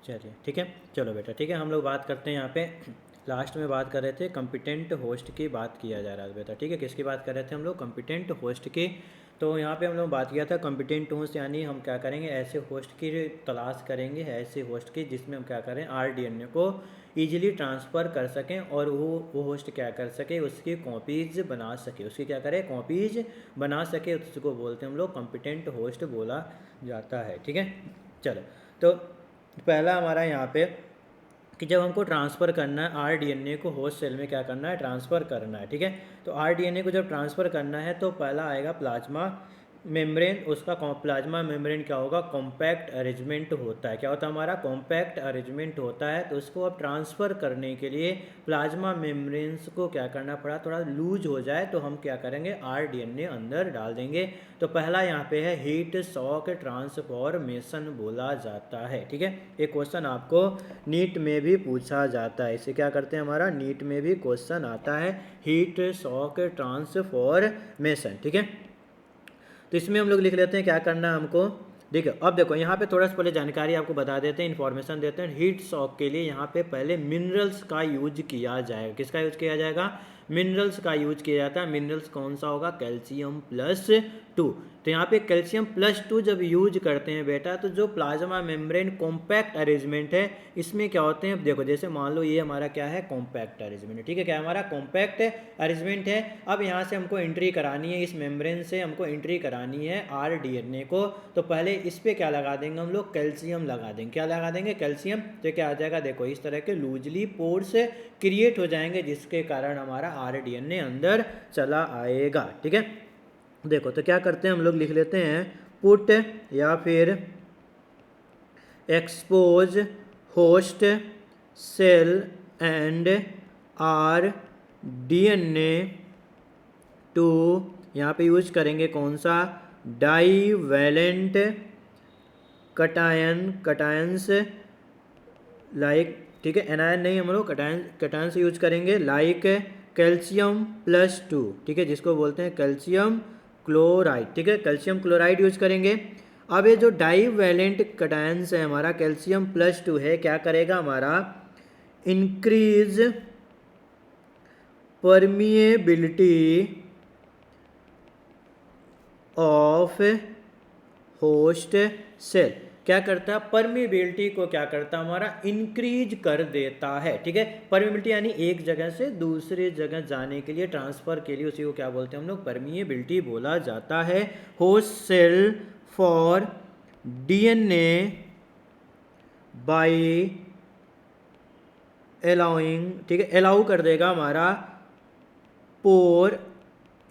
चलिए ठीक है, चलो बेटा ठीक है, हम लोग बात करते हैं यहाँ पे। लास्ट में बात कर रहे थे कम्पिटेंट होस्ट की बात किया जा रहा है बेटा, ठीक है। किसकी बात कर रहे थे हम लोग? कम्पिटेंट होस्ट की। तो यहाँ पे हम लोग बात किया था कम्पिटेंट होस्ट, यानी हम क्या करेंगे, ऐसे होस्ट की तलाश करेंगे, ऐसे होस्ट की जिसमें हम क्या करें, RDNA को ईजिली ट्रांसफ़र कर सकें और वो होस्ट क्या कर सके, उसकी कॉपीज़ बना सके, उसकी क्या करे, कॉपीज़ बना सके, उसको बोलते हैं हम लोग कम्पिटेंट होस्ट बोला जाता है, ठीक है। चलो, तो पहला हमारा यहाँ पे कि जब हमको ट्रांसफ़र करना है RDNA को होस्ट सेल में, क्या करना है, ट्रांसफ़र करना है, ठीक है। तो RDNA को जब ट्रांसफ़र करना है तो पहला आएगा प्लाज्मा मेम्ब्रेन। उसका प्लाज्मा मेम्ब्रेन क्या होगा, कॉम्पैक्ट अरेंजमेंट होता है। क्या होता है हमारा, कॉम्पैक्ट अरेंजमेंट होता है। तो उसको अब ट्रांसफ़र करने के लिए प्लाज्मा मेम्ब्रेन्स को क्या करना पड़ा, थोड़ा लूज हो जाए तो हम क्या करेंगे, RDNA अंदर डाल देंगे। तो पहला यहाँ पे है हीट शॉक ट्रांसफॉर्मेशन बोला जाता है, ठीक है। एक क्वेश्चन आपको नीट में भी पूछा जाता है, इसे क्या करते हैं, हमारा नीट में भी क्वेश्चन आता है, हीट शॉक ट्रांसफॉर्मेशन, ठीक है। तो इसमें हम लोग लिख लेते हैं क्या करना है हमको। देखो अब देखो यहाँ पे थोड़ा सा पहले जानकारी आपको बता देते हैं, इन्फॉर्मेशन देते हैं। हीट शॉक के लिए यहाँ पे पहले मिनरल्स का यूज किया जाएगा। किसका यूज किया जाएगा, मिनरल्स का यूज किया जाता है। मिनरल्स कौन सा होगा, कैल्शियम+2। तो यहाँ पे कैल्शियम+2 जब यूज करते हैं बेटा, तो जो प्लाज्मा मेम्ब्रेन कॉम्पैक्ट अरेंजमेंट है, इसमें क्या होते हैं, देखो जैसे मान लो ये हमारा क्या है, कॉम्पैक्ट अरेंजमेंट है, ठीक है। क्या हमारा कॉम्पैक्ट अरेंजमेंट है। अब यहाँ से हमको एंट्री करानी है, इस मेम्ब्रेन से हमको एंट्री करानी है RDNA को। तो पहले इस पर क्या लगा देंगे हम लोग, कैल्शियम लगा देंगे। क्या लगा देंगे, कैल्शियम। तो क्या आ जाएगा, देखो इस तरह के लूजली पोर्स क्रिएट हो जाएंगे, जिसके कारण हमारा RDNA अंदर चला आएगा, ठीक है। देखो तो क्या करते हैं हम लोग, लिख लेते हैं पुट या फिर expose host cell and RDNA two, यहाँ पे यूज करेंगे कौन सा, डाईवैलेंट कटायंस लाइक, ठीक है। एनायन नहीं, हम लोग कटायंस यूज करेंगे, लाइक कैल्शियम+2, ठीक है, जिसको बोलते हैं कैल्शियम क्लोराइड, ठीक है, कैल्शियम क्लोराइड यूज करेंगे। अब ये जो डाईवैलेंट कटायंस है हमारा, कैल्शियम+2 है, क्या करेगा हमारा, increase permeability of host cell. क्या करता है, परमिबिलिटी को क्या करता है हमारा, इंक्रीज कर देता है, ठीक है। परमिबिलिटी यानी एक जगह से दूसरे जगह जाने के लिए, ट्रांसफर के लिए, उसी को क्या बोलते हैं हम लोग, परमिएबिलिटी बोला जाता है। Host cell for DNA by allowing, ठीक है, अलाउ कर देगा हमारा पोर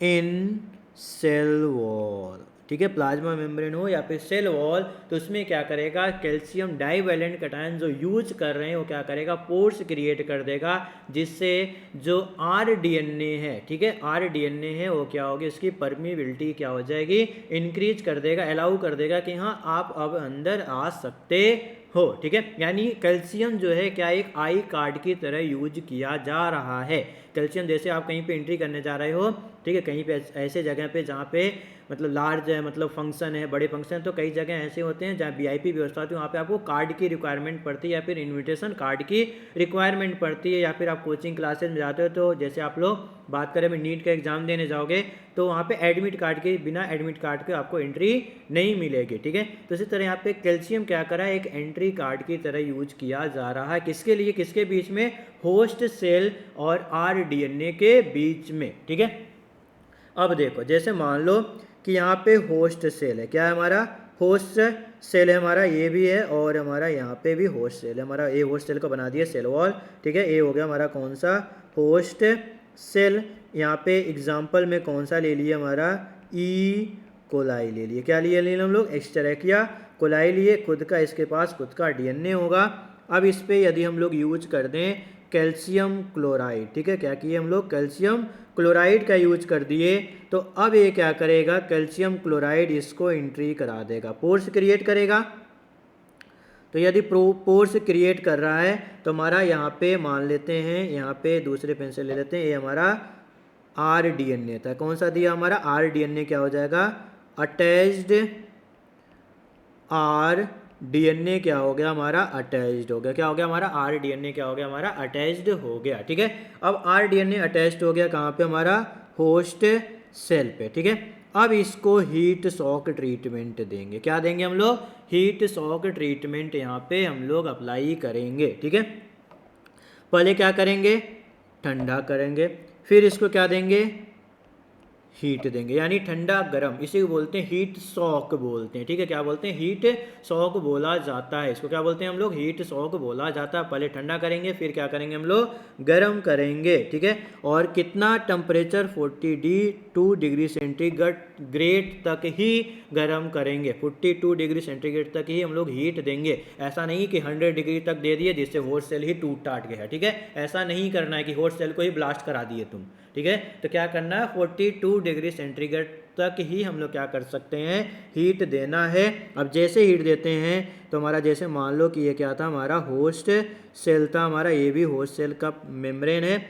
इन सेल वॉल, ठीक है। प्लाज्मा मेम्ब्रेन हो या फिर सेल वॉल, तो उसमें क्या करेगा, कैल्शियम डाईवैलेंट कटायन जो यूज कर रहे हैं वो क्या करेगा, पोर्स क्रिएट कर देगा, जिससे जो RDNA है, ठीक है, RDNA है वो क्या होगी, उसकी परमिबिलिटी क्या हो जाएगी, इंक्रीज कर देगा, अलाउ कर देगा कि हाँ आप अब अंदर आ सकते हो, ठीक है। यानी कैल्शियम जो है क्या, एक आई कार्ड की तरह यूज किया जा रहा है। कैल्शियम जैसे आप कहीं पे एंट्री करने जा रहे हो, ठीक है, कहीं पे ऐसे जगह पे जहाँ पे मतलब लार्ज है, मतलब फंक्शन है, बड़े फंक्शन, तो कई जगह ऐसे होते हैं जहाँ VIP व्यवस्था होती है, वहाँ पे आपको कार्ड की रिक्वायरमेंट पड़ती है, या फिर इन्विटेशन कार्ड की रिक्वायरमेंट पड़ती है, या फिर आप कोचिंग क्लासेज में जाते हो, तो जैसे आप लोग बात करें, नीट का एग्जाम देने जाओगे तो वहाँ पे एडमिट कार्ड के बिना, एडमिट कार्ड के आपको एंट्री नहीं मिलेगी, ठीक है। तो इसी तरह यहाँ पे कैल्शियम क्या करा है, एक एंट्री कार्ड की तरह यूज किया जा रहा है, किसके लिए, किसके बीच में, होस्ट सेल और RDNA के बीच में, ठीक है। अब देखो जैसे मान लो कि यहाँ पे होस्ट सेल है, क्या है हमारा, होस्ट सेल है हमारा, ये भी है, और हमारा यहाँ पे भी होस्ट सेल है हमारा, ये होस्ट सेल को बना दिया सेल वॉल, ठीक है। ये हो गया हमारा कौन सा, होस्ट सेल। यहाँ पे एग्जाम्पल में कौन सा ले लिया हमारा, कोलाई ले लिए, क्या लिए हम लोग, एस्चेरिचिया कोलाई लिए, खुद का इसके पास खुद का DNA होगा। अब इस पे यदि हम लोग यूज कर दें कैल्शियम क्लोराइड, ठीक है, क्या किए हम लोग, कैल्शियम क्लोराइड का यूज कर दिए, तो अब ये क्या करेगा, कैल्शियम क्लोराइड इसको एंट्री करा देगा, पोर्स क्रिएट करेगा। तो यदि पोर्स क्रिएट कर रहा है तो हमारा यहाँ पे मान लेते हैं, यहाँ पे दूसरे पेन से ले लेते हैं, ये हमारा RDNA था, कौन सा दिया हमारा RDNA, क्या हो जाएगा, अटैच्ड डीएनए क्या हो गया हमारा, अटैच्ड हो गया। क्या हो गया हमारा, आरडीएनए क्या हो गया हमारा, अटैच्ड हो गया। ठीक है, अब आरडीएनए अटैच्ड हो गया कहाँ पे, हमारा होस्ट सेल पे। ठीक है, अब इसको हीट शॉक ट्रीटमेंट देंगे। क्या देंगे हम लोग, हीट शॉक ट्रीटमेंट यहाँ पे हम लोग अप्लाई करेंगे। ठीक है, पहले क्या करेंगे, ठंडा करेंगे, फिर इसको क्या देंगे, हीट देंगे, यानी ठंडा गर्म, इसी को बोलते हैं हीट शॉक बोलते हैं। ठीक है, क्या बोलते हैं, हीट शॉक बोला जाता है, इसको क्या बोलते हैं हम लोग, हीट शॉक बोला जाता है। पहले ठंडा करेंगे, फिर क्या करेंगे हम लोग, गर्म करेंगे। ठीक है, और कितना टेम्परेचर 42 डिग्री सेंटीग्रेड तक ही गर्म करेंगे, 42 डिग्री सेंटीग्रेड तक ही हम लोग हीट देंगे। ऐसा नहीं कि 100 डिग्री तक दे दिए जिससे होस्ट सेल ही टूट टाट गया। ठीक है, ऐसा नहीं करना है कि होस्ट सेल को ही ब्लास्ट करा दिए तुम। ठीक है, तो क्या करना है, 42 डिग्री सेंटीग्रेड तक ही हम लोग क्या कर सकते हैं, हीट देना है। अब जैसे हीट देते हैं तो हमारा, जैसे मान लो कि ये क्या था, हमारा होस्ट सेल था, हमारा ये भी होस्ट सेल का मेम्ब्रेन है,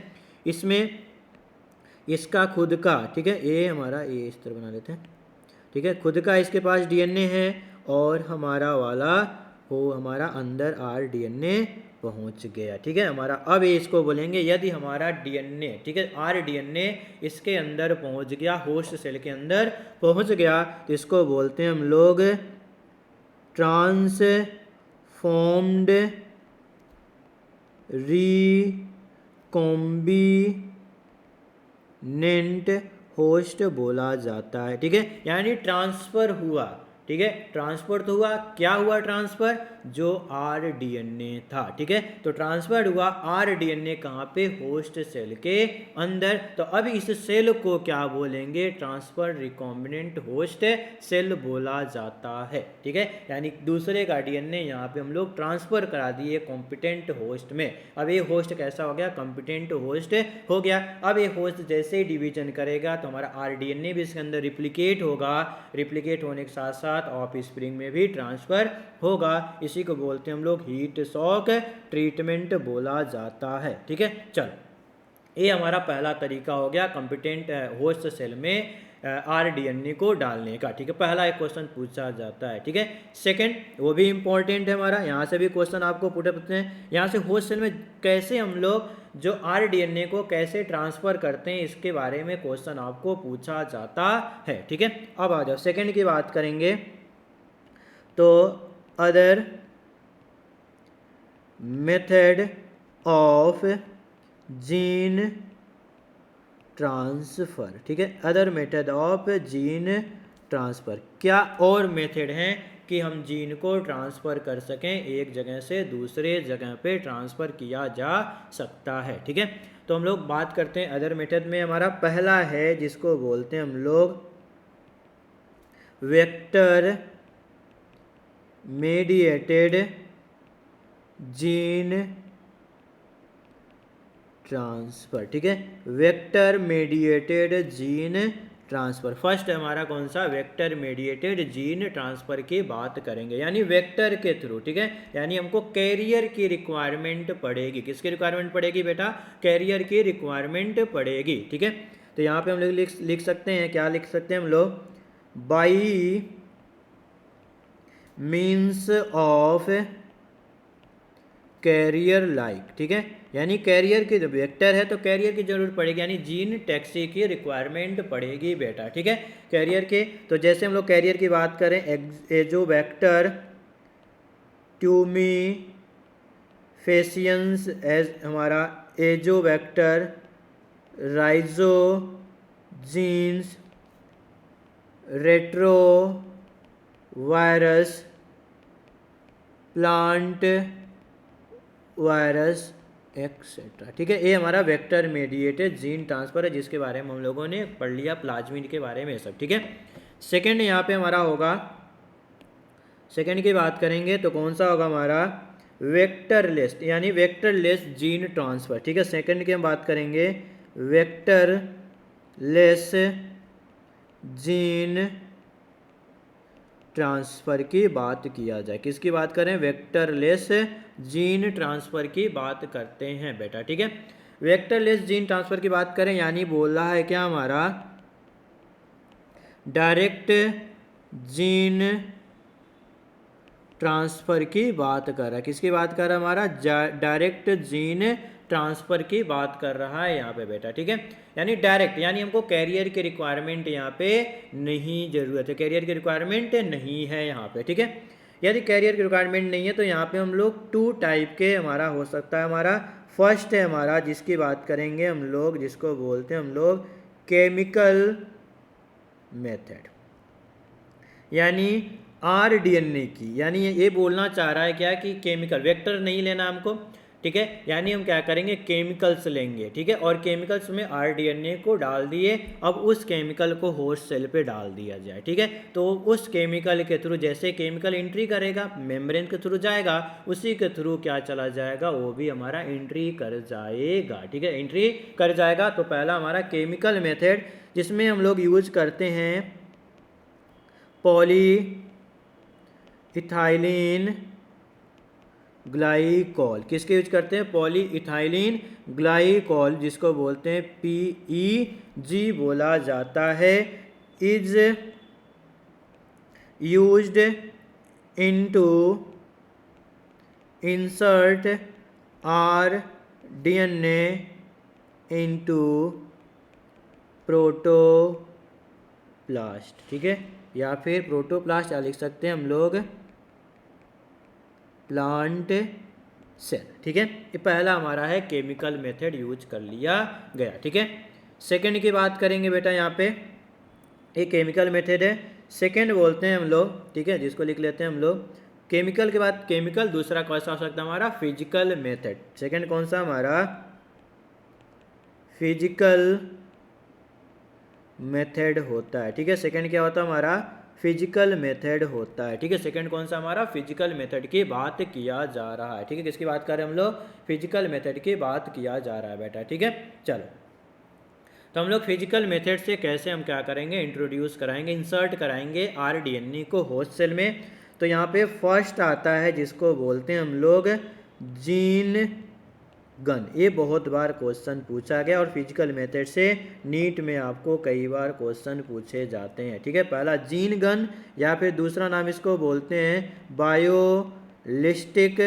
इसमें इसका खुद का, ठीक है, ये हमारा, ये इस तरह बना लेते हैं। ठीक है, खुद का इसके पास डीएनए है, और हमारा वाला वो हमारा अंदर आरडीएनए पहुंच गया। ठीक है, हमारा अब इसको बोलेंगे, यदि हमारा डीएनए, ठीक है, आरडीएनए इसके अंदर पहुंच गया, होस्ट सेल के अंदर पहुंच गया, तो इसको बोलते हैं हम लोग ट्रांसफॉर्म्ड रिकॉम्बिनेंट होस्ट बोला जाता है। ठीक है, यानी ट्रांसफर हुआ। ठीक है, ट्रांसफर तो हुआ, क्या हुआ ट्रांसफर, जो आरडीएनए था। ठीक है, तो ट्रांसफर हुआ आरडीएनए कहाँ पे, होस्ट सेल के अंदर। तो अब इस सेल को क्या बोलेंगे, ट्रांसफर रिकॉम्बिनेंट होस्ट सेल बोला जाता है। ठीक है, यानी दूसरे का डीएनए यहाँ पे हम लोग ट्रांसफर करा दिए कॉम्पिटेंट होस्ट में। अब ये होस्ट कैसा हो गया, कॉम्पिटेंट होस्ट हो गया। अब ये होस्ट जैसे ही डिवीजन करेगा तो हमारा आरडीएनए भी इसके अंदर रिप्लिकेट होगा, रिप्लिकेट होने के साथ साथ ऑफ स्प्रिंग में भी ट्रांसफर होगा। इसी को बोलते हैं हम लोग हीट शॉक ट्रीटमेंट बोला जाता है। ठीक है, चलो, ये हमारा पहला तरीका हो गया कॉम्पिटेंट होस्ट सेल में आरडीएनए को डालने का। ठीक है, पहला एक क्वेश्चन पूछा जाता है। ठीक है, सेकंड, वो भी इंपॉर्टेंट है हमारा, यहाँ से भी क्वेश्चन आपको पुट करते हैं। यहाँ से होस्ट सेल में कैसे हम लोग जो आरडीएनए को कैसे ट्रांसफर करते हैं, इसके बारे में क्वेश्चन आपको पूछा जाता है। ठीक है, अब आ जाओ सेकंड की बात करेंगे, तो other method of gene transfer. ठीक है, other method of gene transfer, क्या और मेथड हैं कि हम जीन को ट्रांसफ़र कर सकें, एक जगह से दूसरे जगह पे ट्रांसफ़र किया जा सकता है। ठीक है, तो हम लोग बात करते हैं अदर मेथड में, हमारा पहला है जिसको बोलते हैं हम लोग वेक्टर मेडिएटेड जीन ट्रांसफ़र। ठीक है, vector mediated gene transfer, first हमारा कौन सा, वेक्टर मेडिएटेड जीन ट्रांसफ़र की बात करेंगे, यानी वेक्टर के थ्रू। ठीक है, यानी हमको कैरियर की रिक्वायरमेंट पड़ेगी, किसकी रिक्वायरमेंट पड़ेगी बेटा, कैरियर की रिक्वायरमेंट पड़ेगी। ठीक है, तो यहाँ पे हम लोग लिख सकते हैं, क्या लिख सकते हैं हम लोग, by means of carrier like. ठीक है, यानी कैरियर की, जब वेक्टर है तो कैरियर की जरूरत पड़ेगी, यानी जीन टैक्सी की रिक्वायरमेंट पड़ेगी बेटा। ठीक है, कैरियर के, तो जैसे हम लोग कैरियर की बात करें, एजो वेक्टर ट्यूमी फेसियंस, एज हमारा एजो vector rhizogenes retrovirus plant virus etcetera. ठीक है, ये हमारा वेक्टर मेडिएटेड जीन ट्रांसफर है, जिसके बारे में हम लोगों ने पढ़ लिया, प्लाज्मिड के बारे में सब। ठीक है, सेकंड यहाँ पे हमारा होगा, सेकंड की बात करेंगे तो कौन सा होगा हमारा, वेक्टरलेस, यानी वेक्टरलेस जीन ट्रांसफर। ठीक है, सेकंड की हम बात करेंगे वेक्टरलेस जीन ट्रांसफ़र की बात किया जाए, किसकी बात करें, वेक्टरलेस जीन ट्रांसफ़र की बात करते हैं बेटा। ठीक है, वेक्टरलेस जीन ट्रांसफ़र की बात करें, यानी बोल रहा है क्या हमारा, डायरेक्ट जीन ट्रांसफ़र की बात कर रहा है। किसकी बात कर रहा है? हमारा डायरेक्ट जीन ट्रांसफ़र की बात कर रहा है यहाँ पे बेटा, ठीक है। यानी डायरेक्ट, यानी हमको कैरियर की रिक्वायरमेंट यहाँ पे नहीं ज़रूरत है, कैरियर की रिक्वायरमेंट नहीं है यहाँ पे, ठीक है। यदि कैरियर की रिक्वायरमेंट नहीं है तो यहाँ पे हम लोग 2 टाइप के हमारा हो सकता है। हमारा फर्स्ट है हमारा, जिसकी बात करेंगे हम लोग, जिसको बोलते हैं हम लोग केमिकल मेथड, यानी आरडीएनए की। यानी ये बोलना चाह रहा है क्या कि केमिकल, वेक्टर नहीं लेना हमको, ठीक है। यानी हम क्या करेंगे, केमिकल्स लेंगे, ठीक है, और केमिकल्स में आरडीएनए को डाल दिए, अब उस केमिकल को होस्ट सेल पे डाल दिया जाए, ठीक है। तो उस केमिकल के थ्रू, जैसे केमिकल एंट्री करेगा मेम्ब्रेन के थ्रू जाएगा, उसी के थ्रू क्या चला जाएगा, वो भी हमारा एंट्री कर जाएगा, ठीक है, एंट्री कर जाएगा। तो पहला हमारा केमिकल मेथड, जिसमें हम लोग यूज करते हैं पॉली इथाइलिन ग्लाइकॉल। किसके यूज करते हैं? पॉली इथाइलिन ग्लाइकॉल, जिसको बोलते हैं PEG बोला जाता है, is used into insert rDNA into protoplast, ठीक है, या फिर प्रोटोप्लास्ट या लिख सकते हैं हम लोग प्लांट सेल, ठीक है। ये पहला हमारा है केमिकल मेथड यूज कर लिया गया, ठीक है। सेकंड की बात करेंगे बेटा, यहाँ पे ये केमिकल मेथड है, सेकंड बोलते हैं हम लोग, ठीक है, जिसको लिख लेते हैं हम लोग केमिकल के बाद केमिकल। दूसरा कौन सा हो सकता है हमारा? Physical method. सेकंड कौन सा हमारा? फिजिकल मेथड होता है, ठीक है। सेकंड क्या होता है हमारा? फिजिकल मेथड होता है, ठीक है। सेकंड कौन सा हमारा? फिजिकल मेथड की बात किया जा रहा है, ठीक है। किसकी बात कर रहे हैं हम लोग? फिजिकल मेथड की बात किया जा रहा है बेटा, ठीक है। चलो, तो हम लोग फिजिकल मेथड से कैसे हम क्या करेंगे, इंट्रोड्यूस कराएंगे, इंसर्ट कराएंगे आरडीएनए को होस्ट सेल में। तो यहाँ पे फर्स्ट आता है, जिसको बोलते हैं हम लोग जीन गन। ये बहुत बार क्वेश्चन पूछा गया, और फिजिकल मेथड से नीट में आपको कई बार क्वेश्चन पूछे जाते हैं, ठीक है। पहला जीन गन, या फिर दूसरा नाम इसको बोलते हैं बायोलिस्टिक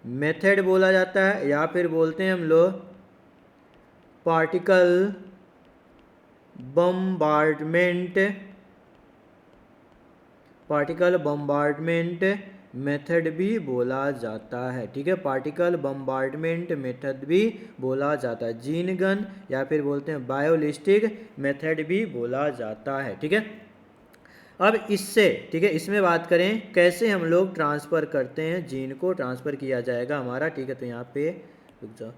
मेथड बोला जाता है, या फिर बोलते हैं हम लोग पार्टिकल बम्बार्डमेंट मेथड भी बोला जाता है, ठीक है। पार्टिकल बम्बार्डमेंट मेथड भी बोला जाता है, जीन गन, या फिर बोलते हैं बायोलिस्टिक मेथड भी बोला जाता है, ठीक है। अब इससे, ठीक है, इसमें बात करें कैसे हम लोग ट्रांसफ़र करते हैं, जीन को ट्रांसफ़र किया जाएगा हमारा, ठीक है। तो यहाँ पे रुक जाओ,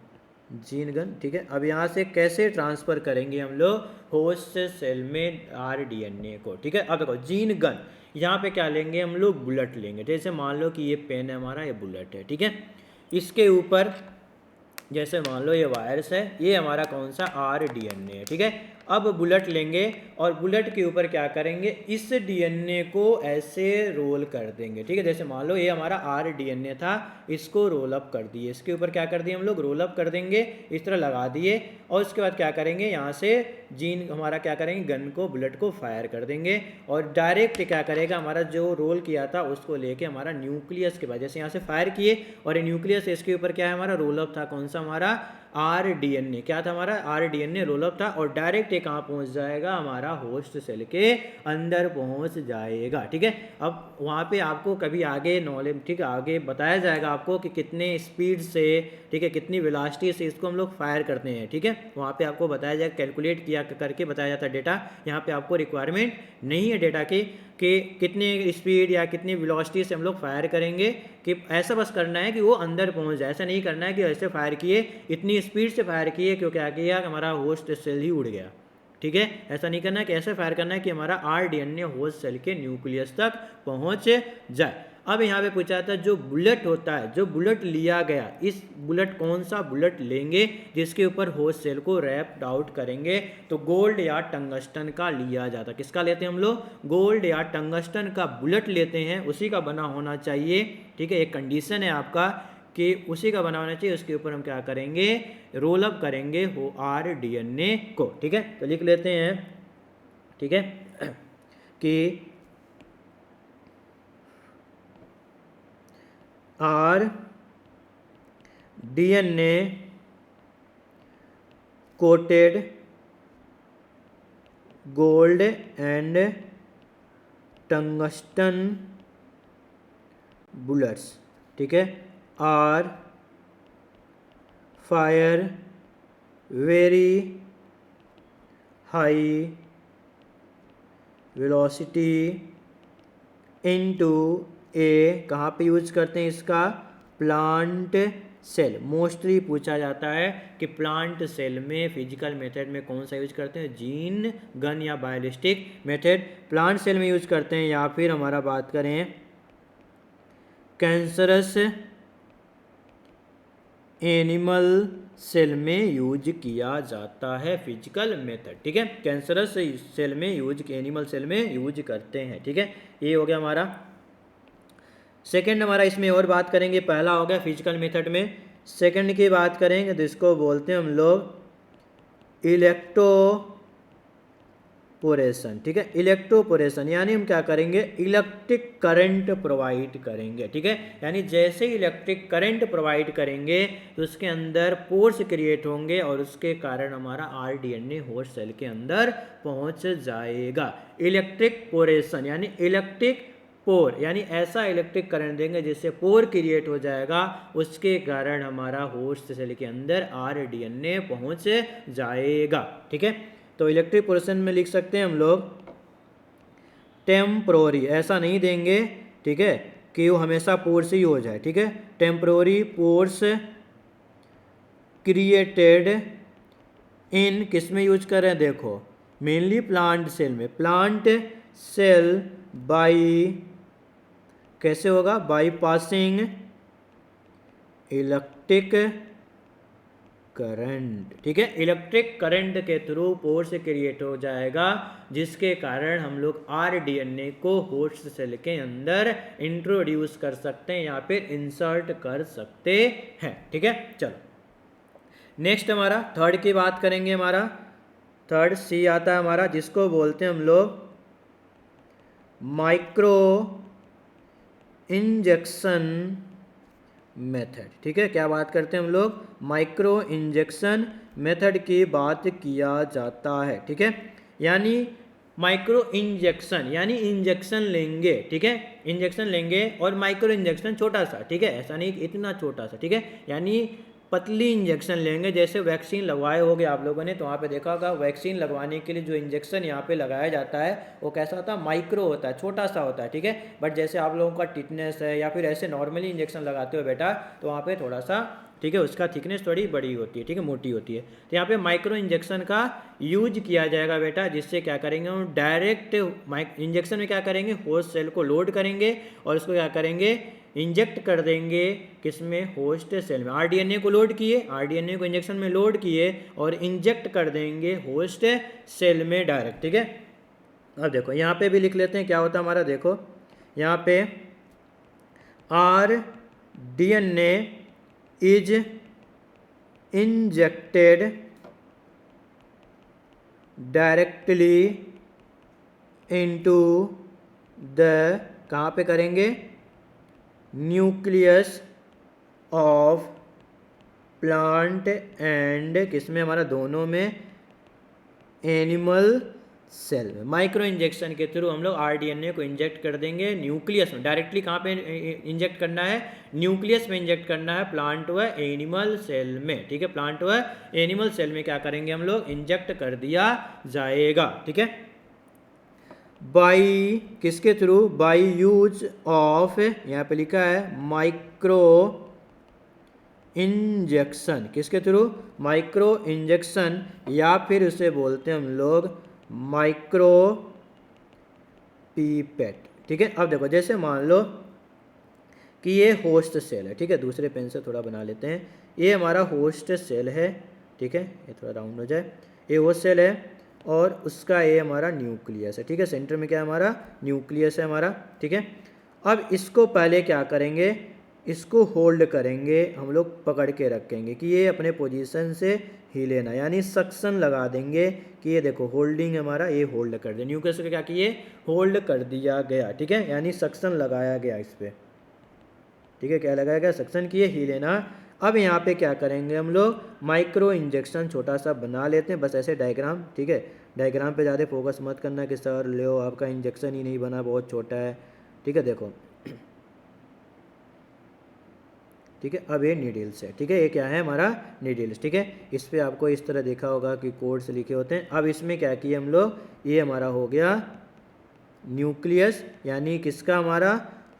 जीन गन, ठीक है। अब यहाँ से कैसे ट्रांसफ़र करेंगे हम लोग होस्ट सेल में आरडीएनए को, ठीक है। अब देखो जीन गन, यहाँ पे क्या लेंगे हम लोग? बुलेट लेंगे। जैसे मान लो कि ये पेन है हमारा, ये बुलेट है, ठीक है। इसके ऊपर जैसे मान लो ये वायरस है, ये हमारा कौन सा? आरडीएनए है, ठीक है। अब बुलेट लेंगे, और बुलेट के ऊपर क्या करेंगे? इस डीएनए को ऐसे रोल कर देंगे, ठीक है। जैसे मान लो ये हमारा आरडीएनए था, इसको रोल अप कर दिए, इसके ऊपर क्या कर दिए हम लोग? रोल अप कर देंगे, इस तरह लगा दिए, और उसके बाद क्या करेंगे? यहाँ से जीन हमारा क्या करेंगे? गन को, बुलेट को फायर कर देंगे, और डायरेक्ट क्या करेगा? हमारा जो रोल किया था उसको लेके हमारा न्यूक्लियस के बाद, जैसे यहाँ से फायर किए, और ये न्यूक्लियस, इसके ऊपर क्या है हमारा? रोल अप था, कौन सा हमारा? आरडीएनए। क्या था हमारा? आरडीएनए रोल अप था, और डायरेक्ट ये कहाँ पहुँच जाएगा? हमारा होस्ट सेल के अंदर पहुँच जाएगा, ठीक है। अब वहाँ पे आपको कभी आगे नॉलेज, ठीक है, आगे बताया जाएगा आपको कि कितने स्पीड से, ठीक है, कितनी वेलोसिटी से इसको हम लोग फायर करते हैं, ठीक है। वहाँ पे आपको बताया जाएगा, कैलकुलेट किया करके बताया जाता है डेटा। यहाँ पे आपको रिक्वायरमेंट नहीं है डेटा की कि कितनी स्पीड या कितनी वेलोसिटी से हम लोग फायर करेंगे, कि ऐसा बस करना है कि वो अंदर पहुंच जाए। ऐसा नहीं करना है कि ऐसे फायर किए, इतनी स्पीड से फायर किए क्योंकि क्या किया कि हमारा होस्ट सेल ही उड़ गया, ठीक है। ऐसा नहीं करना है कि ऐसे फायर करना है कि हमारा आरडीएनए होस्ट सेल के न्यूक्लियस तक पहुंच जाए। अब यहाँ पे पूछा था जो बुलेट होता है, जो बुलेट लिया गया, इस बुलेट कौन सा बुलेट लेंगे जिसके ऊपर होस्ट सेल को रैप्ड आउट करेंगे? तो गोल्ड या टंगस्टन का लिया जाता है। किसका लेते हैं हम लोग? गोल्ड या टंगस्टन का बुलेट लेते हैं, उसी का बना होना चाहिए, ठीक है। एक कंडीशन है आपका कि उसी का बना होना चाहिए, उसके ऊपर हम क्या करेंगे? रोल अप करेंगे हो आरडीएनए को, ठीक है। तो लिख लेते हैं, ठीक है, कि are DNA coated gold and tungsten bullets, ठीक है, are fire very high velocity into a, कहाँ पे यूज करते हैं इसका, प्लांट सेल। मोस्टली पूछा जाता है कि प्लांट सेल में फिजिकल मेथड में कौन सा यूज करते हैं, जीन गन या बायोलिस्टिक मेथड प्लांट सेल में यूज करते हैं, या फिर हमारा बात करें कैंसरस एनिमल सेल में यूज किया जाता है फिजिकल मेथड, ठीक है, कैंसरस सेल में यूज, एनिमल सेल में यूज करते हैं, ठीक है। ये हो गया हमारा सेकंड। हमारा इसमें और बात करेंगे, पहला हो गया फिजिकल मेथड में, सेकंड की बात करेंगे तो इसको बोलते हैं हम लोग इलेक्ट्रोपोरेशन, ठीक है, इलेक्ट्रोपोरेशन यानी हम क्या करेंगे, इलेक्ट्रिक करंट प्रोवाइड करेंगे, ठीक है, यानी जैसे इलेक्ट्रिक करंट प्रोवाइड करेंगे तो उसके अंदर पोर्स क्रिएट होंगे और उसके कारण हमारा आरडीएनए होस्ट सेल के अंदर पहुंच जाएगा। इलेक्ट्रिक पोरेशन यानी इलेक्ट्रिक पोर यानी ऐसा इलेक्ट्रिक करंट देंगे जिससे पोर क्रिएट हो जाएगा, उसके कारण हमारा होस्ट सेल के अंदर आरडीएनए पहुंच जाएगा, ठीक है। तो इलेक्ट्रिक पोरेशन में लिख सकते हैं हम लोग टेम्प्रोरी, ऐसा नहीं देंगे, ठीक है, कि वो हमेशा पोर्स ही हो जाए, ठीक है, टेम्प्रोरी पोर्स क्रिएटेड इन, किस में यूज कर रहे हैं, देखो मेनली प्लांट सेल में, प्लांट सेल बाई, कैसे होगा, बाई पासिंग इलेक्ट्रिक करंट, ठीक है, इलेक्ट्रिक करंट के थ्रू पोर्स क्रिएट हो जाएगा जिसके कारण हम लोग आरडीएनए को होस्ट सेल के अंदर इंट्रोड्यूस कर सकते हैं या फिर इंसर्ट कर सकते हैं, ठीक है। चलो नेक्स्ट हमारा थर्ड की बात करेंगे, हमारा थर्ड सी आता है हमारा, जिसको बोलते हैं हम लोग माइक्रो इंजेक्शन मेथड, ठीक है, क्या बात करते हैं हम लोग, माइक्रो इंजेक्शन मेथड की बात किया जाता है, ठीक है, यानी माइक्रो इंजेक्शन यानी इंजेक्शन लेंगे, ठीक है, इंजेक्शन लेंगे और माइक्रो इंजेक्शन छोटा सा, ठीक है, ऐसा नहीं इतना छोटा सा, ठीक है, यानी पतली इंजेक्शन लेंगे, जैसे वैक्सीन लगवाए होगे आप लोगों ने तो वहाँ पे देखा होगा, वैक्सीन लगवाने के लिए जो इंजेक्शन यहाँ पे लगाया जाता है वो कैसा होता है, माइक्रो होता है, छोटा सा होता है, ठीक है, बट जैसे आप लोगों का टिटनेस है या फिर ऐसे नॉर्मली इंजेक्शन लगाते हो बेटा तो वहाँ पे थोड़ा सा, ठीक है, उसका थिकनेस थोड़ी बड़ी होती है, ठीक है, मोटी होती है, तो यहाँ पे माइक्रो इंजेक्शन का यूज किया जाएगा बेटा, जिससे क्या करेंगे हम डायरेक्ट इंजेक्शन में क्या करेंगे, होस्ट सेल को लोड करेंगे और उसको क्या करेंगे, इंजेक्ट कर देंगे किसमें, होस्ट सेल में, आरडीएनए को लोड किए, आरडीएनए को इंजेक्शन में लोड किए और इंजेक्ट कर देंगे होस्ट सेल में डायरेक्ट, ठीक है। अब देखो यहाँ पे भी लिख लेते हैं क्या होता है हमारा, देखो यहाँ पे rDNA is injected directly into the, कहाँ पे करेंगे, न्यूक्लियस ऑफ प्लांट एंड, किसमें हमारा, दोनों में, एनिमल सेल में। माइक्रो इंजेक्शन के थ्रू हम लोग आरडीएनए को इंजेक्ट कर देंगे न्यूक्लियस में, डायरेक्टली कहाँ पे इंजेक्ट करना है, न्यूक्लियस में इंजेक्ट करना है, प्लांट व एनिमल सेल में, ठीक है, प्लांट व एनिमल सेल में क्या करेंगे हम लोग, इंजेक्ट कर दिया जाएगा, ठीक है, बाई, किसके थ्रू, बाई यूज ऑफ, यहाँ पे लिखा है माइक्रो इंजेक्शन, किसके थ्रू, माइक्रो इंजेक्शन, या फिर उसे बोलते हैं हम लोग माइक्रो पीपेट, ठीक है। अब देखो जैसे मान लो कि ये होस्ट सेल है, ठीक है, दूसरे पेन से थोड़ा बना लेते हैं, ये हमारा होस्ट सेल है, ठीक है, ये थोड़ा राउंड हो जाए, ये होस्ट सेल है और उसका ये हमारा न्यूक्लियस है, ठीक है, सेंटर में क्या है हमारा, न्यूक्लियस है हमारा, ठीक है। अब इसको पहले क्या करेंगे, इसको होल्ड करेंगे, हम लोग पकड़ के रखेंगे कि ये अपने पोजीशन से हिले ना, यानी सक्शन लगा देंगे कि ये देखो होल्डिंग हमारा, ये होल्ड कर दे, न्यूक्लियस को क्या किए, होल्ड कर दिया गया, ठीक है, यानी सक्शन लगाया गया इस पर, ठीक है, क्या लगाया गया, सक्शन किए, ही लेना। अब यहाँ पे क्या करेंगे हम लोग, माइक्रो इंजेक्शन छोटा सा बना लेते हैं, बस ऐसे डायग्राम, ठीक है। डायग्राम पे ज़्यादा फोकस मत करना कि सर लो आपका इंजेक्शन ही नहीं बना, बहुत छोटा है, ठीक है। देखो, ठीक है, अब ये नीडल्स है, ठीक है, ये क्या है हमारा नीडल्स, ठीक है। इस पे आपको इस तरह देखा होगा कि कोड्स लिखे होते हैं। अब इसमें क्या किए हम लोग, ये हमारा हो गया न्यूक्लियस, यानी किसका, हमारा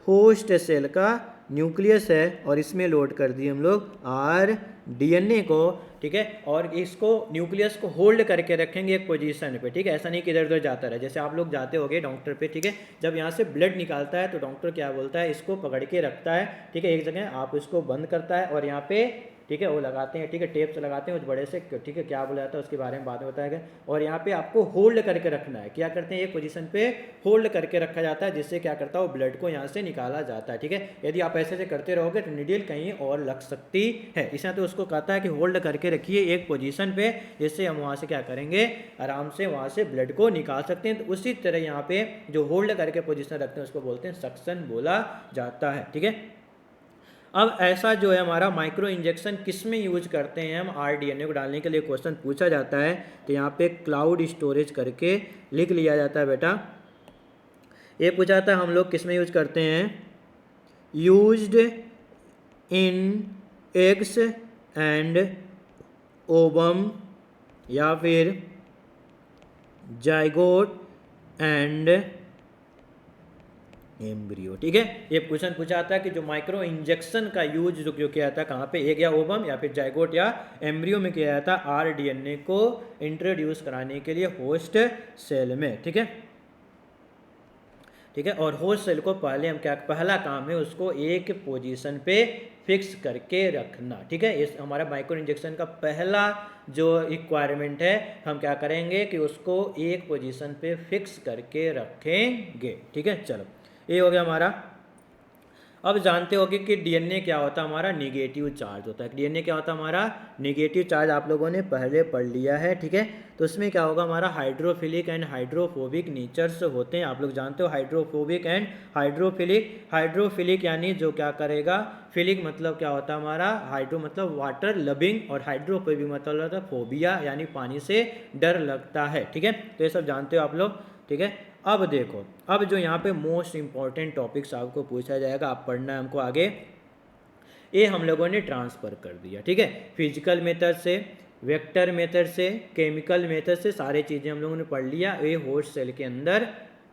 होस्ट सेल का न्यूक्लियस है, और इसमें लोड कर दिए हम लोग आर डीएनए को, ठीक है। और इसको न्यूक्लियस को होल्ड करके रखेंगे एक पोजीशन पे, ठीक है, ऐसा नहीं कि इधर उधर जाता रहे। जैसे आप लोग जाते होगे डॉक्टर पे, ठीक है, जब यहाँ से ब्लड निकालता है तो डॉक्टर क्या बोलता है, इसको पकड़ के रखता है, ठीक है, एक जगह आप इसको बंद करता है और यहाँ पे, ठीक है, वो लगाते हैं, ठीक है, टेप से लगाते हैं उस बड़े से, ठीक है, क्या बोला जाता है उसके बारे में बाद में बताया गया। और यहाँ पे आपको होल्ड करके रखना है, क्या करते हैं, एक पोजीशन पे होल्ड करके रखा जाता है, जिससे क्या करता है, वो ब्लड को यहाँ से निकाला जाता है, ठीक है। यदि आप ऐसे से करते रहोगे तो नीडल कहीं और लग सकती है, इसलिए तो उसको कहता है कि होल्ड करके रखिए एक पोजीशन पे, जिससे हम वहाँ से क्या करेंगे, आराम से वहाँ से ब्लड को निकाल सकते हैं। तो उसी तरह यहाँ पे जो होल्ड करके पोजीशन रखते हैं उसको बोलते हैं सक्शन बोला जाता है, ठीक है। अब ऐसा जो है हमारा माइक्रो इंजेक्शन किस में यूज करते हैं हम, आरडीएनए को डालने के लिए क्वेश्चन पूछा जाता है, तो यहाँ पे क्लाउड स्टोरेज करके लिख लिया जाता है बेटा। ये पूछा था हम लोग किस में यूज करते हैं, used in eggs and ovum, या फिर जाइगोट एंड एम्ब्रियो, ठीक है। ये क्वेश्चन पूछा था कि जो माइक्रो इंजेक्शन का यूज जो किया था कहाँ पे, एग या ओवम या फिर जाइगोट या एम्ब्रियो में किया जाता आरडीएनए को इंट्रोड्यूस कराने के लिए होस्ट सेल में, ठीक है, ठीक है। और होस्ट सेल को पहले हम क्या, पहला काम है उसको एक पोजीशन पे फिक्स करके रखना, ठीक है। इस हमारा माइक्रो इंजेक्शन का पहला जो रिक्वायरमेंट है, हम क्या करेंगे कि उसको एक पोजीशन पे फिक्स करके रखेंगे, ठीक है। चलो, ये हो गया हमारा। अब जानते होगे कि डीएनए क्या होता है, हमारा निगेटिव चार्ज होता है। डीएनए क्या होता है, हमारा निगेटिव चार्ज, आप लोगों ने पहले पढ़ लिया है, ठीक है। तो उसमें क्या होगा, हमारा हाइड्रोफिलिक एंड हाइड्रोफोबिक नेचर्स होते हैं, आप लोग जानते हो, हाइड्रोफोबिक एंड हाइड्रोफिलिक। हाइड्रोफिलिक यानी जो क्या करेगा, फिलिक मतलब क्या होता है हमारा, हाइड्रो मतलब वाटर लविंग, और हाइड्रोफोबिक मतलब होता है फोबिया, यानी पानी से डर लगता है, ठीक है। तो ये सब जानते हो आप लोग, ठीक है। अब देखो, अब जो यहाँ पे मोस्ट इंपॉर्टेंट टॉपिक्स आपको पूछा जाएगा, आप पढ़ना है हमको आगे, ये हम लोगों ने ट्रांसफ़र कर दिया, ठीक है। फिजिकल मेथड से, वेक्टर मेथड से, केमिकल मेथड से सारे चीज़ें हम लोगों ने पढ़ लिया, ये होस्ट सेल के अंदर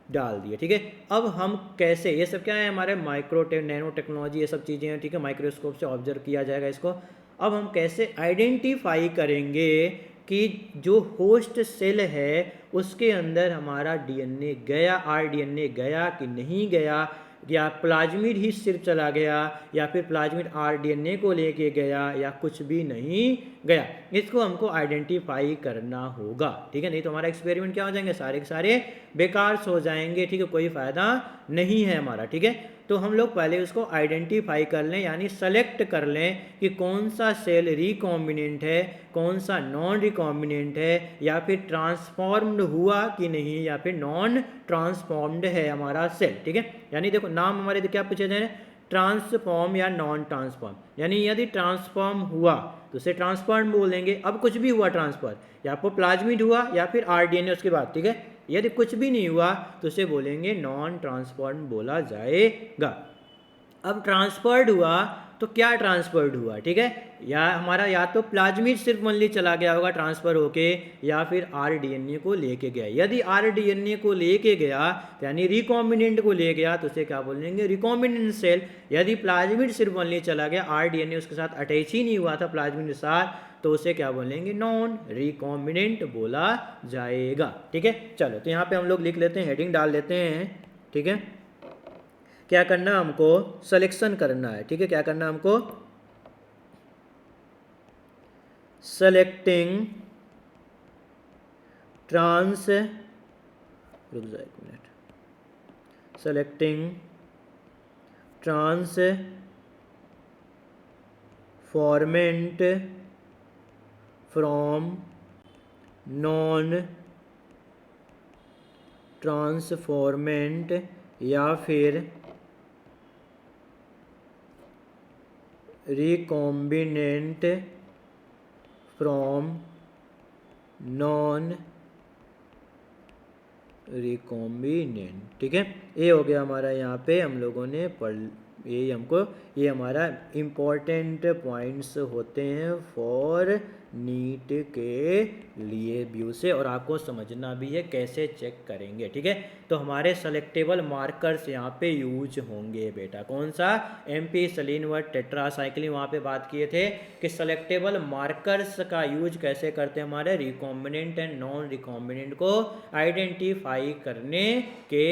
डाल दिया, ठीक है। अब हम कैसे, ये सब क्या है हमारे माइक्रो नैनो टेक्नोलॉजी, ये सब चीज़ें हैं, ठीक है, माइक्रोस्कोप से ऑब्जर्व किया जाएगा इसको। अब हम कैसे आइडेंटिफाई करेंगे कि जो होस्ट सेल है उसके अंदर हमारा डीएनए गया, आरडीएनए गया कि नहीं गया, या प्लाज्मिड ही सिर्फ चला गया, या फिर प्लाज्मिड आरडीएनए को लेके गया, या कुछ भी नहीं गया, इसको हमको आइडेंटिफाई करना होगा, ठीक है। नहीं तो हमारा एक्सपेरिमेंट क्या हो जाएंगे, सारे के सारे बेकार हो जाएंगे, ठीक है, कोई फ़ायदा नहीं है हमारा, ठीक है। तो हम लोग पहले उसको आइडेंटिफाई कर लें, यानी सेलेक्ट कर लें कि कौन सा सेल रिकॉम्बिनेंट है, कौन सा नॉन रिकॉम्बिनेंट है, या फिर ट्रांसफॉर्म्ड हुआ कि नहीं, या फिर नॉन ट्रांसफॉर्म्ड है हमारा सेल, ठीक है। यानी देखो नाम हमारे क्या पूछे जाए, ट्रांसफॉर्म या नॉन ट्रांसफॉर्म, यानी यदि ट्रांसफॉर्म हुआ तो उसे ट्रांसफॉर्म बोलेंगे। अब कुछ भी हुआ ट्रांसफर, या फिर प्लाज्मिड हुआ या फिर आरडीएनए उसके बाद, ठीक है। यदि कुछ भी नहीं हुआ तो उसे बोलेंगे नॉन ट्रांसफॉर्म बोला जाएगा। अब ट्रांसफर्ड हुआ तो क्या ट्रांसफर्ड हुआ, ठीक है, या हमारा या तो प्लाज्मिड सिर्फ ओनली चला गया होगा ट्रांसफर होके, या फिर आरडीएनए को लेके गया। यदि आरडीएनए को लेके गया यानी रिकॉम्बिनेंट को ले गया तो उसे क्या बोलेंगे, रिकॉम्बिनेंट सेल। यदि प्लाज्मिड सिर्फ ओनली चला गया, आरडीएनए उसके साथ अटैच ही नहीं हुआ था प्लाज्मिड के साथ, तो उसे क्या बोलेंगे, नॉन रिकॉम्बिनेंट बोला जाएगा, ठीक है। चलो, तो यहाँ पे हम लोग लिख लेते हैं, हेडिंग डाल लेते हैं, ठीक है। क्या करना हमको, सिलेक्शन करना है, ठीक है। क्या करना हमको, सेलेक्टिंग ट्रांस, रुक जाए एक minute, selecting transformant from non transformant, या फिर रिकॉम्बिनेंट फ्रॉम नॉन रिकॉम्बिनेंट, ठीक है। ये हो गया हमारा, यहाँ पे हम लोगों ने पढ़, ये हमारा इम्पोर्टेंट पॉइंट्स होते हैं फॉर नीट के लिए व्यू से, और आपको समझना भी है कैसे चेक करेंगे, ठीक है। तो हमारे सेलेक्टेबल मार्कर्स यहाँ पे यूज होंगे बेटा, कौन सा, एम्पीसिलिन व टेट्रासाइक्लिन, वहाँ पे बात किए थे कि सेलेक्टेबल मार्कर्स का यूज कैसे करते हैं, हमारे रिकॉम्बिनेंट एंड नॉन रिकॉम्बिनेंट को आइडेंटिफाई करने के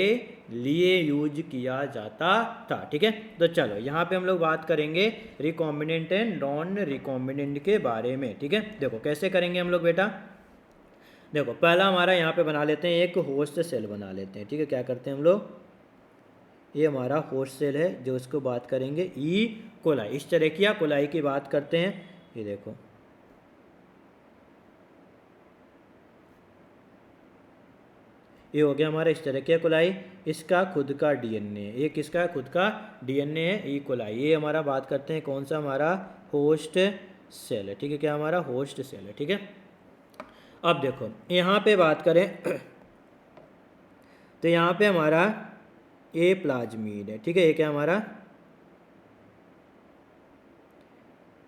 लिए यूज किया जाता था, ठीक है। तो चलो यहाँ पे हम लोग बात करेंगे रिकॉम्बिनेंट एंड नॉन रिकॉम्बिनेंट के बारे में, ठीक है। देखो कैसे करेंगे हम लोग बेटा, देखो पहला हमारा यहाँ पे बना लेते हैं, एक होस्ट सेल बना लेते हैं, ठीक है। क्या करते हैं हम लोग, ये हमारा होस्ट सेल है जो इसको बात करेंगे ई कोलाई, इस तरह कोलाई की बात करते हैं। ये देखो ये हो गया हमारा इस तरह के कोलाई, इसका खुद का डीएनए, ये किसका खुद का डीएनए है, ई कोलाई। ये हमारा बात करते हैं कौन सा, हमारा होस्ट सेल है, ठीक है। क्या हमारा होस्ट सेल है, ठीक है। अब देखो यहाँ पे बात करें तो यहाँ पे हमारा ए प्लाज्मिड है, ठीक है। ये क्या हमारा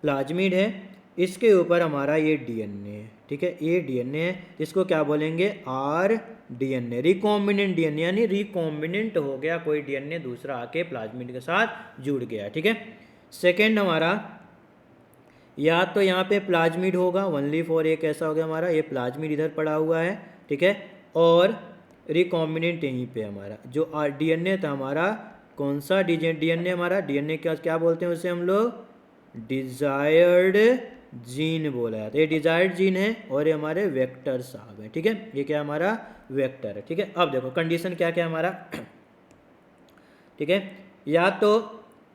प्लाज्मिड है, इसके ऊपर हमारा ये डीएनए है, ठीक है। ये डीएनए है, इसको क्या बोलेंगे, आर डीएनए, रिकॉम्बिनेंट डीएनए, यानी रिकॉम्बिनेंट हो गया कोई डीएनए दूसरा आके प्लाज्मिड के साथ जुड़ गया, ठीक है। सेकेंड हमारा, या तो यहाँ पे प्लाज्मिड होगा ओनली फॉर, एक ऐसा हो गया हमारा, ये प्लाज्मिड इधर पड़ा हुआ है, ठीक है। और रिकॉम्बिनेंट यहीं पे हमारा जो डीएनए था हमारा, कौन सा डीएनए हमारा, डीएनए क्या बोलते हैं उसे हम लोग, डिजायर्ड जीन बोला जाता है, ये डिजायर्ड जीन है और ये हमारे वेक्टर साहब है, ठीक है। ये क्या हमारा वेक्टर है, ठीक है। अब देखो कंडीशन क्या क्या हमारा, ठीक है, या तो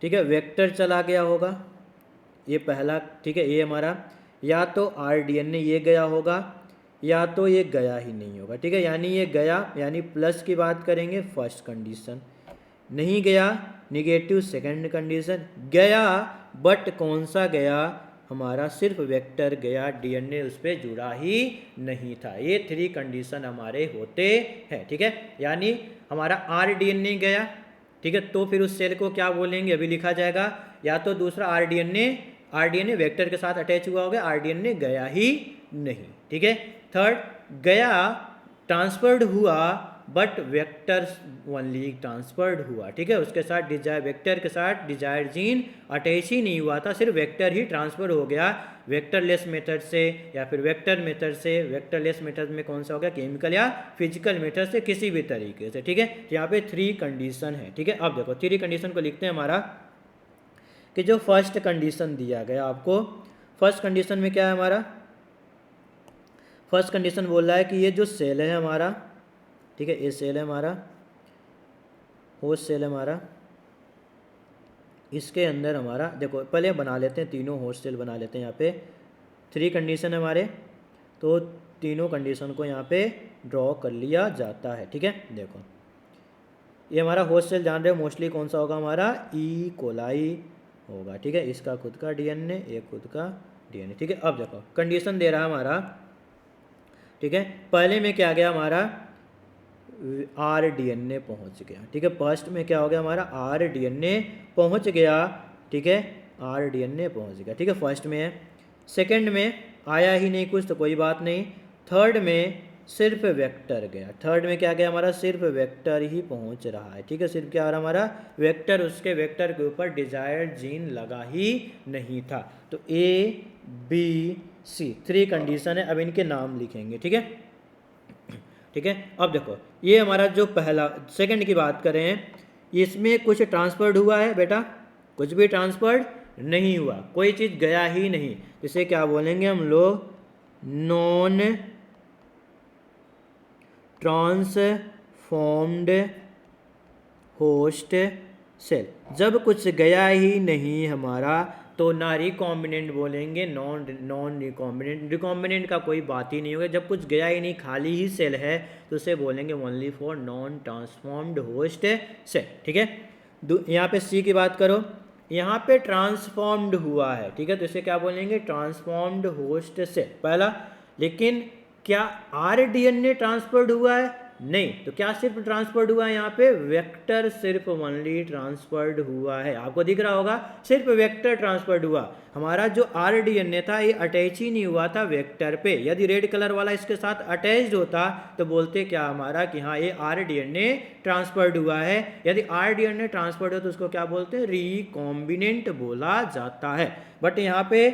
ठीक है वेक्टर चला गया होगा, ये पहला, ठीक है। ये हमारा या तो आरडीएनए ये गया होगा, या तो ये गया ही नहीं होगा, ठीक है। यानी ये गया, यानी प्लस की बात करेंगे फर्स्ट कंडीशन, नहीं गया निगेटिव सेकंड कंडीशन, गया बट कौन सा गया, हमारा सिर्फ वेक्टर गया, डीएनए उस पर जुड़ा ही नहीं था। ये थ्री कंडीशन हमारे होते हैं, ठीक है। यानी हमारा आरडीएनए गया, ठीक है, तो फिर उस सेल को क्या बोलेंगे, अभी लिखा जाएगा, या तो दूसरा आरडीएनए वेक्टर के साथ अटैच हुआ होगा, आरडीएनए गया ही नहीं, ठीक है। थर्ड, गया ट्रांसफर्ड हुआ बट वेक्टर ओनली ट्रांसफर्ड हुआ, ठीक है, उसके साथ वेक्टर के साथ डिजायर्ड जीन अटैच ही नहीं हुआ था, सिर्फ वेक्टर ही ट्रांसफर हो गया, वेक्टरलेस मेथड से या फिर वेक्टर मेथड से, वेक्टरलेस मेथड में कौन सा हो गया, केमिकल या फिजिकल मेथड से, किसी भी तरीके से, ठीक है। यहाँ पे थ्री कंडीशन है, ठीक है। अब देखो थ्री कंडीशन को लिखते हैं हमारा, कि जो फर्स्ट कंडीशन दिया गया आपको, फर्स्ट कंडीशन में क्या है हमारा, फर्स्ट कंडीशन बोल रहा है कि ये जो सेल है हमारा, ठीक है, ये सेल है हमारा, होस्ट सेल है हमारा, इसके अंदर हमारा देखो पहले बना लेते हैं, तीनों होस्ट सेल बना लेते हैं। यहाँ पे थ्री कंडीशन है हमारे, तो तीनों कंडीशन को यहाँ पे ड्रॉ कर लिया जाता है, ठीक है। देखो ये हमारा होस्ट सेल जान रहे हो मोस्टली कौन सा होगा, हमारा ई कोलाई होगा, ठीक है। इसका खुद का डीएनए, ये खुद का डीएनए, ठीक है। अब देखो कंडीशन दे रहा है हमारा, ठीक है, पहले में क्या गया हमारा, आरडीएनए पहुंच गया, ठीक है। फर्स्ट में क्या हो गया हमारा, आरडीएनए पहुंच गया, ठीक है, आरडीएनए पहुंच गया, ठीक है, फर्स्ट में है। सेकंड में आया ही नहीं कुछ तो कोई बात नहीं। थर्ड में सिर्फ वेक्टर गया, थर्ड में क्या गया हमारा, सिर्फ वेक्टर ही पहुंच रहा है, ठीक है, सिर्फ क्या आ रहा हमारा वेक्टर, उसके वेक्टर के ऊपर डिजायर्ड जीन लगा ही नहीं था। तो A B C three condition है, अब इनके नाम लिखेंगे, ठीक है, ठीक है। अब देखो ये हमारा जो पहला, सेकंड की बात करें, इसमें कुछ ट्रांसफर्ड हुआ है बेटा, कुछ भी ट्रांसफर्ड नहीं हुआ, कोई चीज़ गया ही नहीं, इसे क्या बोलेंगे हम लोग, नॉन ट्रांसफॉर्म्ड होस्ट सेल। जब कुछ गया ही नहीं हमारा तो ना रिकॉम्बिनेंट बोलेंगे, नॉन रिकॉम्बिनेंट का कोई बात ही नहीं होगा। जब कुछ गया ही नहीं, खाली ही सेल है, तो उसे बोलेंगे only for non transformed host cell, ठीक है। यहाँ पे सी की बात करो, यहाँ पे ट्रांसफॉर्म्ड हुआ है, ठीक है, तो इसे क्या बोलेंगे, ट्रांसफॉर्म्ड होस्ट सेल पहला। लेकिन क्या आरडीएनए ट्रांसफर्ड हुआ है, नहीं, तो क्या सिर्फ ट्रांसफर्ड हुआ है, यहाँ पे वेक्टर सिर्फ ओनली ट्रांसफर्ड हुआ है, आपको दिख रहा होगा, सिर्फ वेक्टर ट्रांसफर्ड हुआ। हमारा जो आरडीएनए था ये अटैच ही नहीं हुआ था वेक्टर पे। यदि रेड कलर वाला इसके साथ अटैच्ड होता तो बोलते क्या हमारा कि हाँ ये आरडीएनए ट्रांसफर्ड हुआ है। यदि आरडीएनए ट्रांसफर्ड हो तो उसको क्या बोलते हैं, रिकॉम्बिनेंट बोला जाता है। बट यहाँ पे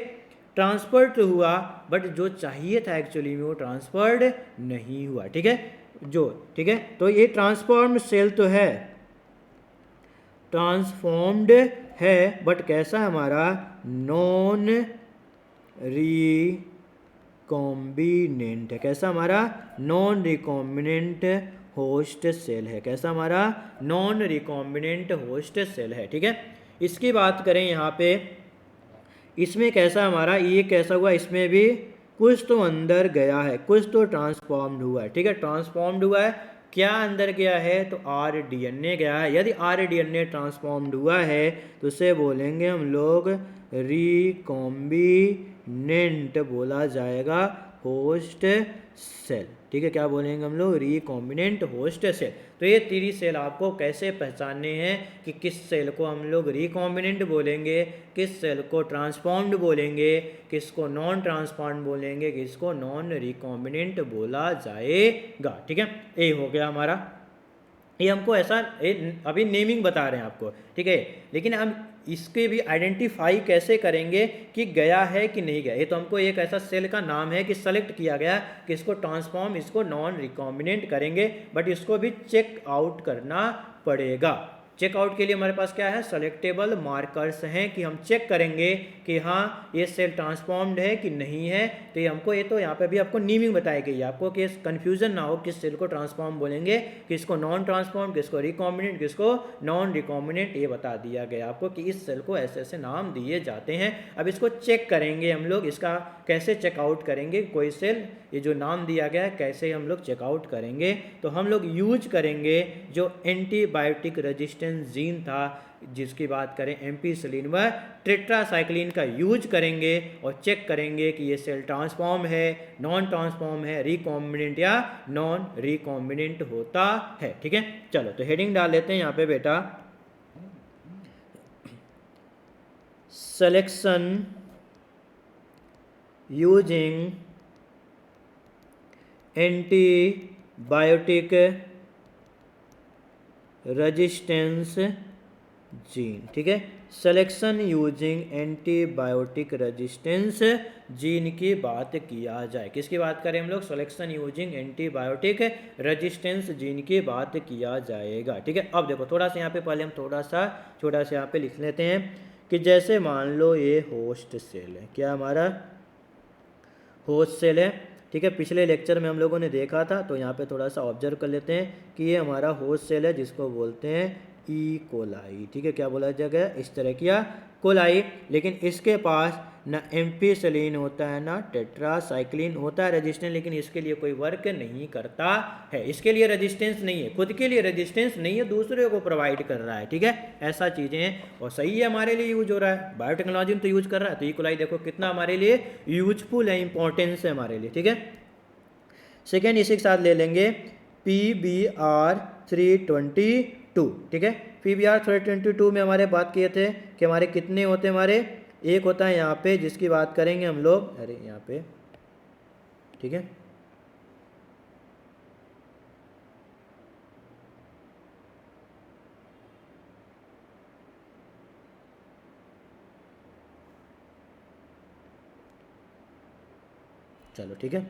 ट्रांसफर्ड तो हुआ, बट जो चाहिए था एक्चुअली में वो ट्रांसफर्ड नहीं हुआ, ठीक है, ठीक है। तो ये ट्रांसफॉर्म्ड सेल तो है, ट्रांसफॉर्म्ड है, बट कैसा हमारा, नॉन रिकॉम्बिनेंट है। कैसा हमारा, नॉन रिकॉम्बिनेंट होस्ट सेल है। कैसा हमारा, नॉन रिकॉम्बिनेंट होस्ट सेल है, ठीक है। इसकी बात करें यहाँ पे, इसमें कैसा हमारा, ये कैसा हुआ, इसमें भी कुछ तो अंदर गया है, कुछ तो ट्रांसफॉर्म्ड हुआ है, ठीक है, ट्रांसफॉर्म्ड हुआ है। क्या अंदर गया है, तो आरडीएनए गया है। यदि आरडीएनए ट्रांसफॉर्म्ड हुआ है तो उसे बोलेंगे हम लोग रिकॉम्बिनेंट बोला जाएगा होस्ट सेल, ठीक है, क्या बोलेंगे हम लोग, रिकॉम्बिनेंट होस्ट सेल। तो ये 3 सेल आपको कैसे पहचानने हैं कि किस सेल को हम लोग रिकॉम्बिनेंट बोलेंगे, किस सेल को ट्रांसफॉर्म्ड बोलेंगे, किसको नॉन ट्रांसफॉर्म्ड बोलेंगे, किसको नॉन रिकॉम्बिनेंट बोला जाएगा, ठीक है। ये हो गया हमारा, ये हमको ऐसा अभी नेमिंग बता रहे हैं आपको, ठीक है। लेकिन हम इसके भी आइडेंटिफाई कैसे करेंगे कि गया है कि नहीं गया, ये तो हमको एक ऐसा सेल का नाम है कि सेलेक्ट किया गया कि इसको ट्रांसफॉर्म, इसको नॉन रिकॉम्बिनेंट करेंगे, बट इसको भी चेक आउट करना पड़ेगा। चेकआउट के लिए हमारे पास क्या है, सेलेक्टेबल मार्कर्स हैं कि हम चेक करेंगे कि हाँ ये सेल ट्रांसफॉर्म्ड है कि नहीं है। तो ये हमको, ये तो यहाँ पे भी आपको नीमिंग बताई गई है आपको कि कन्फ्यूजन ना हो किस सेल को ट्रांसफॉर्म बोलेंगे, किसको नॉन ट्रांसफॉर्म, किसको रिकॉम्बिनेंट, किसको नॉन रिकॉम्बिनेंट, ये बता दिया गया आपको कि इस सेल को ऐसे ऐसे नाम दिए जाते हैं। अब इसको चेक करेंगे हम लोग, इसका कैसे चेकआउट करेंगे, कोई सेल ये जो नाम दिया गया है कैसे हम लोग चेकआउट करेंगे, तो हम लोग यूज करेंगे जो एंटीबायोटिक रेजिस्टेंस जीन था, जिसकी बात करें एम्पीसिलिन व टेट्रासाइक्लिन का यूज करेंगे और चेक करेंगे कि ये सेल ट्रांसफॉर्म है, नॉन ट्रांसफॉर्म है, रिकॉम्बिनेंट या नॉन रिकॉम्बिनेंट होता है, ठीक है। चलो तो हेडिंग डाल लेते हैं यहाँ पे बेटा, selection using antibiotic resistance gene, ठीक है, selection using antibiotic resistance gene की बात किया जाए। किसकी बात करें हम लोग, selection using antibiotic resistance gene की बात किया जाएगा, ठीक है। अब देखो थोड़ा सा यहाँ पे पहले हम थोड़ा सा छोटा सा यहाँ पे लिख लेते हैं कि जैसे मान लो ये होस्ट सेल है, क्या हमारा होस्ट सेल है, ठीक है। पिछले लेक्चर में हम लोगों ने देखा था, तो यहाँ पे थोड़ा सा ऑब्जर्व कर लेते हैं कि ये हमारा होस्ट सेल है जिसको बोलते हैं ई कोलाई, ठीक है, क्या बोला जाएगा, इस तरह किया कोलाई। लेकिन इसके पास ना एम्पीसिलिन होता है ना टेट्रासाइक्लिन होता है रेजिस्टेंस, लेकिन इसके लिए कोई वर्क नहीं करता है, इसके लिए रेजिस्टेंस नहीं है, खुद के लिए रेजिस्टेंस नहीं है, दूसरे को प्रोवाइड कर रहा है, ठीक है, ऐसा चीज़ें हैं और सही है, हमारे लिए यूज हो रहा है, बायोटेक्नोलॉजी में तो यूज कर रहा है। तो ई कोलाई देखो कितना हमारे लिए यूजफुल है, इंपॉर्टेंस है हमारे लिए, ठीक है। सेकेंड इसी के साथ ले लेंगे PBR322, ठीक है। PBR322 में हमारे बात किए थे कि हमारे कितने होते हैं, हमारे एक होता है यहाँ पे जिसकी बात करेंगे हम लोग, अरे यहाँ पे, ठीक है, चलो ठीक है।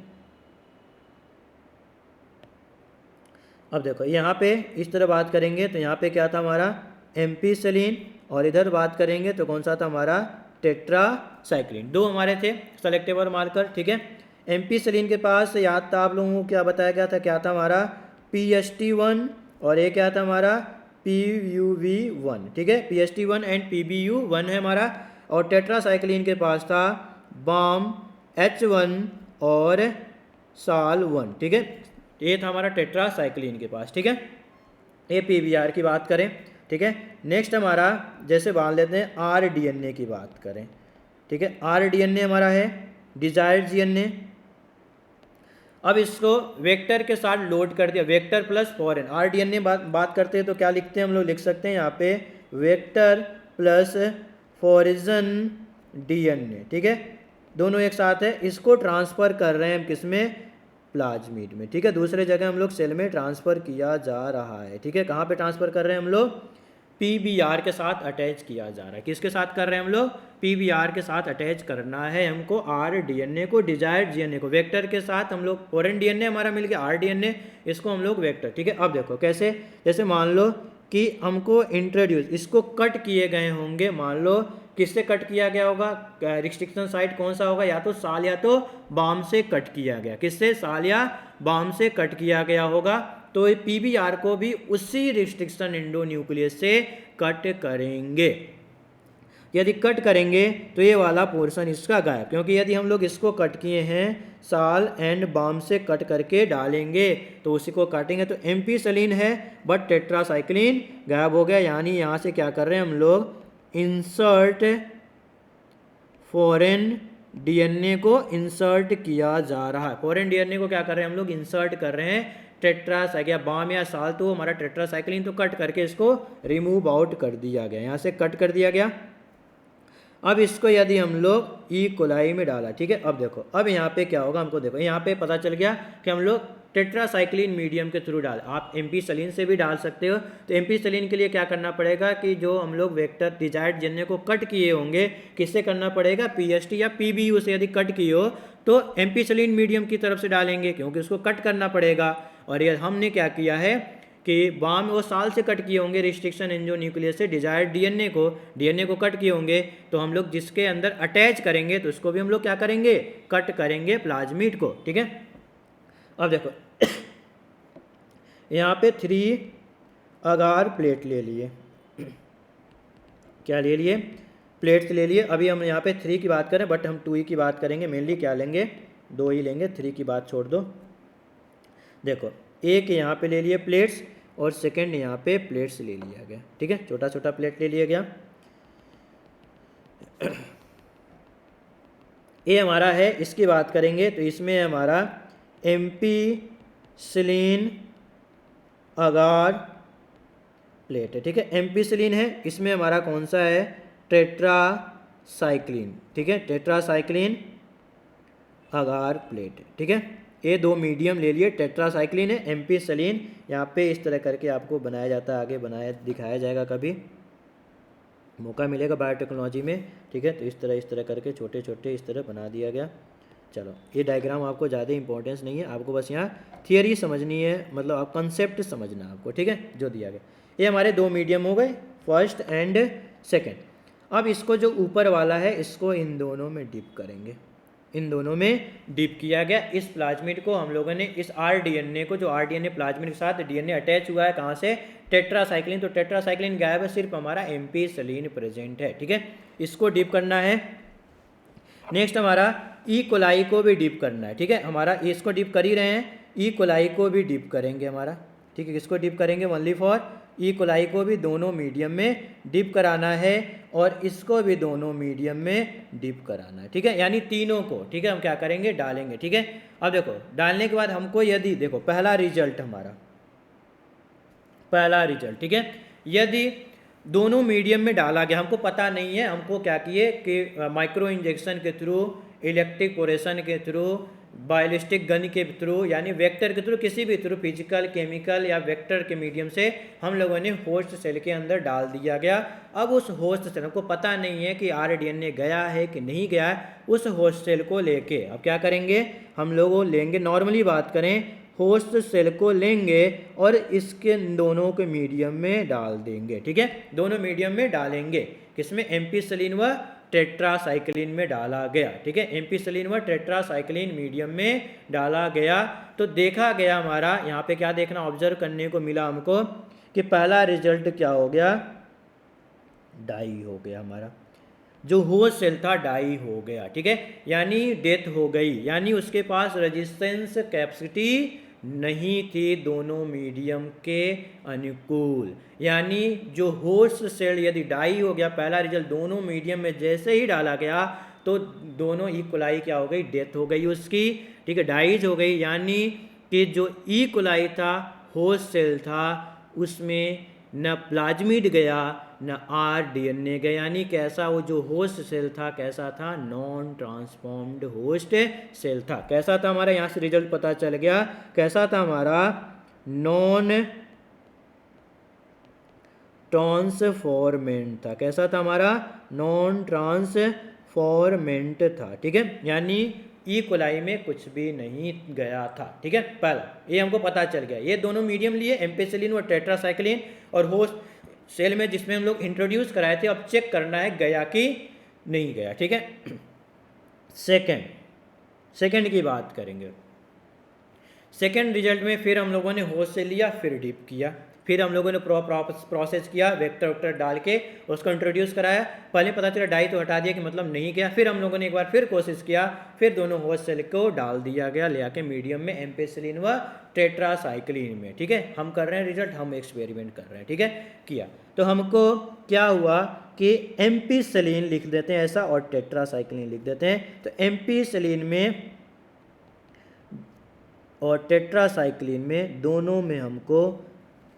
अब देखो यहाँ पे इस तरह बात करेंगे तो यहाँ पे क्या था हमारा एम्पीसिलिन, और इधर बात करेंगे तो कौन सा था हमारा टेट्रासाइक्लिन, दो हमारे थे सेलेक्टेबल मार्कर, ठीक है। एम्पीसिलिन के पास याद था आप लोगों को क्या बताया गया था, क्या था हमारा PST1 और ये क्या था हमारा PUV1, ठीक है, PST1 एंड PBU1 है हमारा। और टेट्रासाइक्लिन के पास था BAM-H1 और SAL1, ठीक है, ये था हमारा टेट्रासाइक्लिन के पास, ठीक है। ये PBR की बात करें, ठीक ठीक है। नेक्स्ट हमारा जैसे मान लेते हैं rDNA की बात करें, ठीक है। rDNA हमारा है डिजायर्ड DNA। अब इसको वेक्टर के साथ लोड कर दिया, वेक्टर प्लस फॉरेन। rDNA बात करते हैं तो क्या लिखते हैं हम लोग, लिख सकते हैं यहाँ पे वेक्टर प्लस फॉरिजन DNA, ठीक है। दोनों एक साथ है, इसको ट्रांसफ़र कर रहे हैं हम किस में, प्लाज्मिड में, ठीक है। दूसरे जगह हम लोग सेल में ट्रांसफ़र किया जा रहा है, ठीक है। कहाँ पे ट्रांसफ़र कर रहे हैं हम लोग, PBR के साथ अटैच किया जा रहा है। किसके साथ कर रहे हैं हम लोग, PBR के साथ अटैच करना है हमको rDNA को, डिजायर्ड DNA को। वेक्टर के साथ हम लोग फॉरेन DNA हमारा मिल गया, rDNA इसको हम लोग वेक्टर, ठीक है। अब देखो कैसे, जैसे मान लो कि हमको इंट्रोड्यूस, इसको कट किए गए होंगे, मान लो किससे कट किया गया होगा, रिस्ट्रिक्शन साइट कौन सा होगा, या तो साल या तो बाम से कट किया गया। किससे, साल या बाम से कट किया गया होगा। तो ये PBR को भी उसी रिस्ट्रिक्शन एंडोन्यूक्लियस से कट करेंगे। यदि कट करेंगे तो ये वाला पोर्शन इसका गायब, क्योंकि यदि हम लोग इसको कट किए हैं साल एंड बाम से कट करके डालेंगे तो उसी को काटेंगे तो एम्पीसिलिन है बट टेट्रासाइक्लिन गायब हो गया। यानी यहाँ से क्या कर रहे हैं हम लोग, इंसर्ट फॉरेन DNA को इंसर्ट किया जा रहा है। फॉरेन DNA को क्या कर रहे हैं हम लोग, इंसर्ट कर रहे हैं। टेट्रासाइक्लिन बाम या साल तो हमारा टेट्रासाइक्लिन तो कट करके इसको रिमूव आउट कर दिया गया, यहाँ से कट कर दिया गया। अब इसको यदि हम लोग ई कोलाई में डाला, ठीक है। अब देखो, अब यहाँ पे क्या होगा हमको, देखो यहाँ पे पता चल गया कि हम लोग टेट्रासाइक्लिन मीडियम के थ्रू डाल, आप एम्पीसिलिन से भी डाल सकते हो। तो एम्पीसिलिन के लिए क्या करना पड़ेगा कि जो हम लोग वेक्टर डिजायर्ड DNA को कट किए होंगे, किससे करना पड़ेगा, PST या PBU से यदि कट किए हो तो एम्पीसिलिन मीडियम की तरफ से डालेंगे, क्योंकि उसको कट करना पड़ेगा। और ये हमने क्या किया है कि बाम वो साल से कट किए होंगे रिस्ट्रिक्शन एंडोन्यूक्लियस से डिजायर्ड DNA को कट किए होंगे, तो हम लोग जिसके अंदर अटैच करेंगे तो उसको भी हम लोग क्या करेंगे, कट करेंगे प्लाज्मिड को, ठीक है। अब देखो यहाँ पे 3 अगार प्लेट ले लिए, क्या ले लिए, प्लेट्स ले लिए। अभी हम यहाँ पे 3 की बात करें बट हम 2 ही की बात करेंगे मेनली, क्या लेंगे, 2 ही लेंगे, 3 की बात छोड़ दो। देखो एक यहाँ पे ले लिए प्लेट्स और सेकंड यहाँ पे प्लेट्स ले लिया गया, ठीक है। छोटा छोटा प्लेट ले लिया गया। ये हमारा है, इसकी बात करेंगे तो इसमें हमारा एम्पीसिलिन अगार प्लेट है, ठीक है। एम्पीसिलिन है, इसमें हमारा कौन सा है, टेट्रासाइक्लिन, ठीक है। टेट्रासाइक्लिन अगार प्लेट है, ठीक है। ये 2 मीडियम ले लिए, टेट्रासाइक्लिन है, एम्पीसिलिन। यहाँ पे इस तरह करके आपको बनाया जाता है, आगे बनाया दिखाया जाएगा, कभी मौका मिलेगा बायोटेक्नोलॉजी में, ठीक है। तो इस तरह करके छोटे छोटे इस तरह बना दिया गया। चलो ये डायग्राम आपको ज़्यादा इंपॉर्टेंस नहीं है, आपको बस यहाँ थियरी समझनी है, मतलब आप कंसेप्ट समझना आपको, ठीक है, जो दिया गया। ये हमारे 2 मीडियम हो गए, फर्स्ट एंड सेकेंड। अब इसको जो ऊपर वाला है इसको इन दोनों में डिप करेंगे, इन दोनों में डिप किया गया। इस प्लाज्मिड को हम लोगों ने, इस rDNA को, जो rDNA प्लाज्मिड के साथ DNA अटैच हुआ है, कहाँ से, टेट्रासाइक्लिन, तो टेट्रासाइक्लिन गायब है, सिर्फ हमारा एम्पीसिलिन प्रेजेंट है, ठीक है। इसको डिप करना है। नेक्स्ट हमारा ई कोलाई को भी डिप करना है, ठीक है। हमारा इसको डिप कर ही रहे हैं, ई कोलाई को भी डिप करेंगे हमारा, ठीक है। किसको डिप करेंगे, ओनली फॉर ई कोलाई को भी दोनों मीडियम में डिप कराना है और इसको भी दोनों मीडियम में डिप कराना है, ठीक है। यानी तीनों को, ठीक है, हम क्या करेंगे, डालेंगे, ठीक है। अब देखो डालने के बाद हमको यदि, देखो पहला रिजल्ट हमारा, पहला रिजल्ट, ठीक है, यदि दोनों मीडियम में डाला गया, हमको पता नहीं है, हमको क्या किए कि माइक्रो इंजेक्शन के थ्रू, इलेक्ट्रिक पोरेशन के थ्रू, बायोलिस्टिक गन के थ्रू, यानी वेक्टर के थ्रू, किसी भी थ्रू, फिजिकल, केमिकल या वेक्टर के मीडियम से हम लोगों ने होस्ट सेल के अंदर डाल दिया गया। अब उस होस्ट सेल, हमको पता नहीं है कि rDNA गया है कि नहीं गया है, उस होस्ट सेल को लेके अब क्या करेंगे, हम लोग लेंगे, नॉर्मली बात करें, होस्ट सेल को लेंगे और इसके दोनों के मीडियम में डाल देंगे, ठीक है। दोनों मीडियम में डालेंगे, किसमें, एम्पीसिलिन व टेट्रासाइक्लिन में डाला गया, ठीक है। एम्पीसिलिन व टेट्रासाइक्लिन मीडियम में डाला गया। तो देखा गया हमारा, यहाँ पे क्या देखना, ऑब्जर्व करने को मिला हमको कि पहला रिजल्ट क्या हो गया, डाई हो गया, हमारा जो होस्ट सेल था डाई हो गया, ठीक है, यानी डेथ हो गई, यानी उसके पास रेजिस्टेंस कैपेसिटी नहीं थी दोनों मीडियम के अनुकूल। यानी जो होस्ट सेल यदि डाई हो गया, पहला रिजल्ट दोनों मीडियम में जैसे ही डाला गया तो दोनों इक्वलाई क्या हो गई, डेथ हो गई उसकी, ठीक है, डाइज हो गई। यानी कि जो इक्वलाई था, होस्ट सेल था, उसमें न प्लाज्मिड गया न rDNA गया। यानी कैसा वो जो होस्ट सेल था कैसा था, नॉन ट्रांसफॉर्म्ड होस्ट सेल था। कैसा था हमारा, यहाँ से रिजल्ट पता चल गया कैसा था हमारा, नॉन ट्रांसफॉर्मेंट था। कैसा था हमारा, नॉन ट्रांसफॉर्मेंट था, ठीक है। यानी ई कोलाई में कुछ भी नहीं गया था, ठीक है। पहला ये हमको पता चल गया। ये दोनों मीडियम लिए एम्पेसिलिन और टेट्रासाइक्लिन और होस्ट सेल में जिसमें हम लोग इंट्रोड्यूस कराए थे। अब चेक करना है गया कि नहीं गया, ठीक है। सेकेंड की बात करेंगे। सेकेंड रिजल्ट में फिर हम लोगों ने होस्ट से लिया, फिर डिप किया, फिर हम लोगों ने प्रोसेस किया, वेक्टर वेक्टर डाल के उसको इंट्रोड्यूस कराया। पहले पता चला डाई तो हटा दिया कि मतलब नहीं गया, फिर हम लोगों ने एक बार फिर कोशिश किया, फिर दोनों होस्ट सेल को डाल दिया गया ले आके मीडियम में, एम्पेसिलिन व टेट्रासाइक्लिन में, ठीक है। हम कर रहे हैं रिजल्ट, हम एक्सपेरिमेंट कर रहे हैं, ठीक है। किया तो हमको क्या हुआ कि एम्पेसिलिन लिख देते हैं ऐसा और टेट्रासाइक्लिन लिख देते हैं। तो एम्पेसिलिन में और टेट्रासाइक्लिन में दोनों में हमको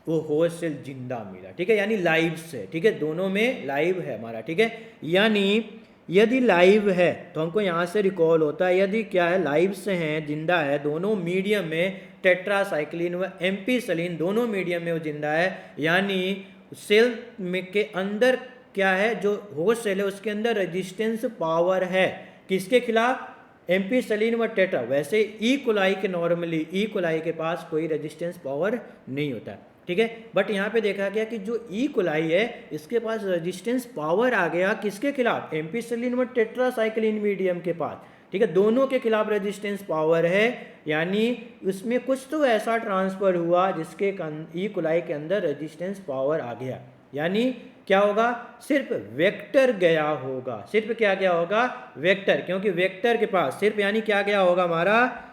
वो होस्ट सेल जिंदा मिला, ठीक है, यानी लाइव से, ठीक है, दोनों में लाइव है हमारा, ठीक है। यानी यदि लाइव है तो हमको यहाँ से रिकॉल होता है, यदि क्या है, लाइव से हैं, जिंदा है, दोनों मीडियम में टेट्रासाइक्लिन व एम्पेसिलिन दोनों मीडियम में वो जिंदा है। यानी सेल में के अंदर क्या है, जो होस्ट सेल है उसके अंदर रेजिस्टेंस पावर है, किसके खिलाफ, एम्पेसिलिन व टेट्रा। वैसे ई कोलाई के नॉर्मली ई कोलाई के पास कोई रेजिस्टेंस पावर नहीं होता है, ठीक है। बट यहाँ पे देखा गया कि जो ई कोलाई है इसके पास रेजिस्टेंस पावर आ गया, किसके खिलाफ, एम्पेसिलिन व टेट्रासाइक्लिन मीडियम के पास, ठीक है, दोनों के खिलाफ रेजिस्टेंस पावर है। यानी उसमें कुछ तो ऐसा ट्रांसफर हुआ जिसके ई कोलाई के अंदर रेजिस्टेंस पावर आ गया। यानी क्या होगा, सिर्फ वेक्टर गया होगा, सिर्फ क्या गया होगा, वेक्टर, क्योंकि वेक्टर के पास सिर्फ यानी क्या गया होगा,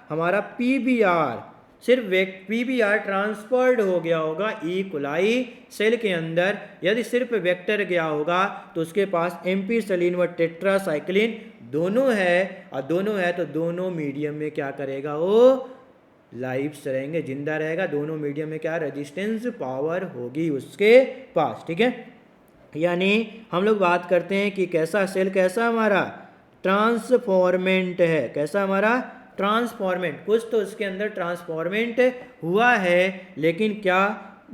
हमारा पीबीआर, सिर्फ पीबीआर ट्रांसफर्ड हो गया होगा ई कोलाई सेल के अंदर। यदि सिर्फ वेक्टर गया होगा तो उसके पास एम्पेसिलिन व टेट्रासाइक्लिन दोनों है, और दोनों है तो दोनों मीडियम में क्या करेगा, वो लाइव रहेंगे, जिंदा रहेगा, दोनों मीडियम में क्या रेजिस्टेंस पावर होगी उसके पास, ठीक है। यानी हम लोग बात करते हैं कि कैसा सेल, कैसा हमारा ट्रांसफॉर्मेंट है, कैसा हमारा ट्रांसफॉर्मेंट, कुछ तो उसके अंदर ट्रांसफॉर्मेंट हुआ है, लेकिन क्या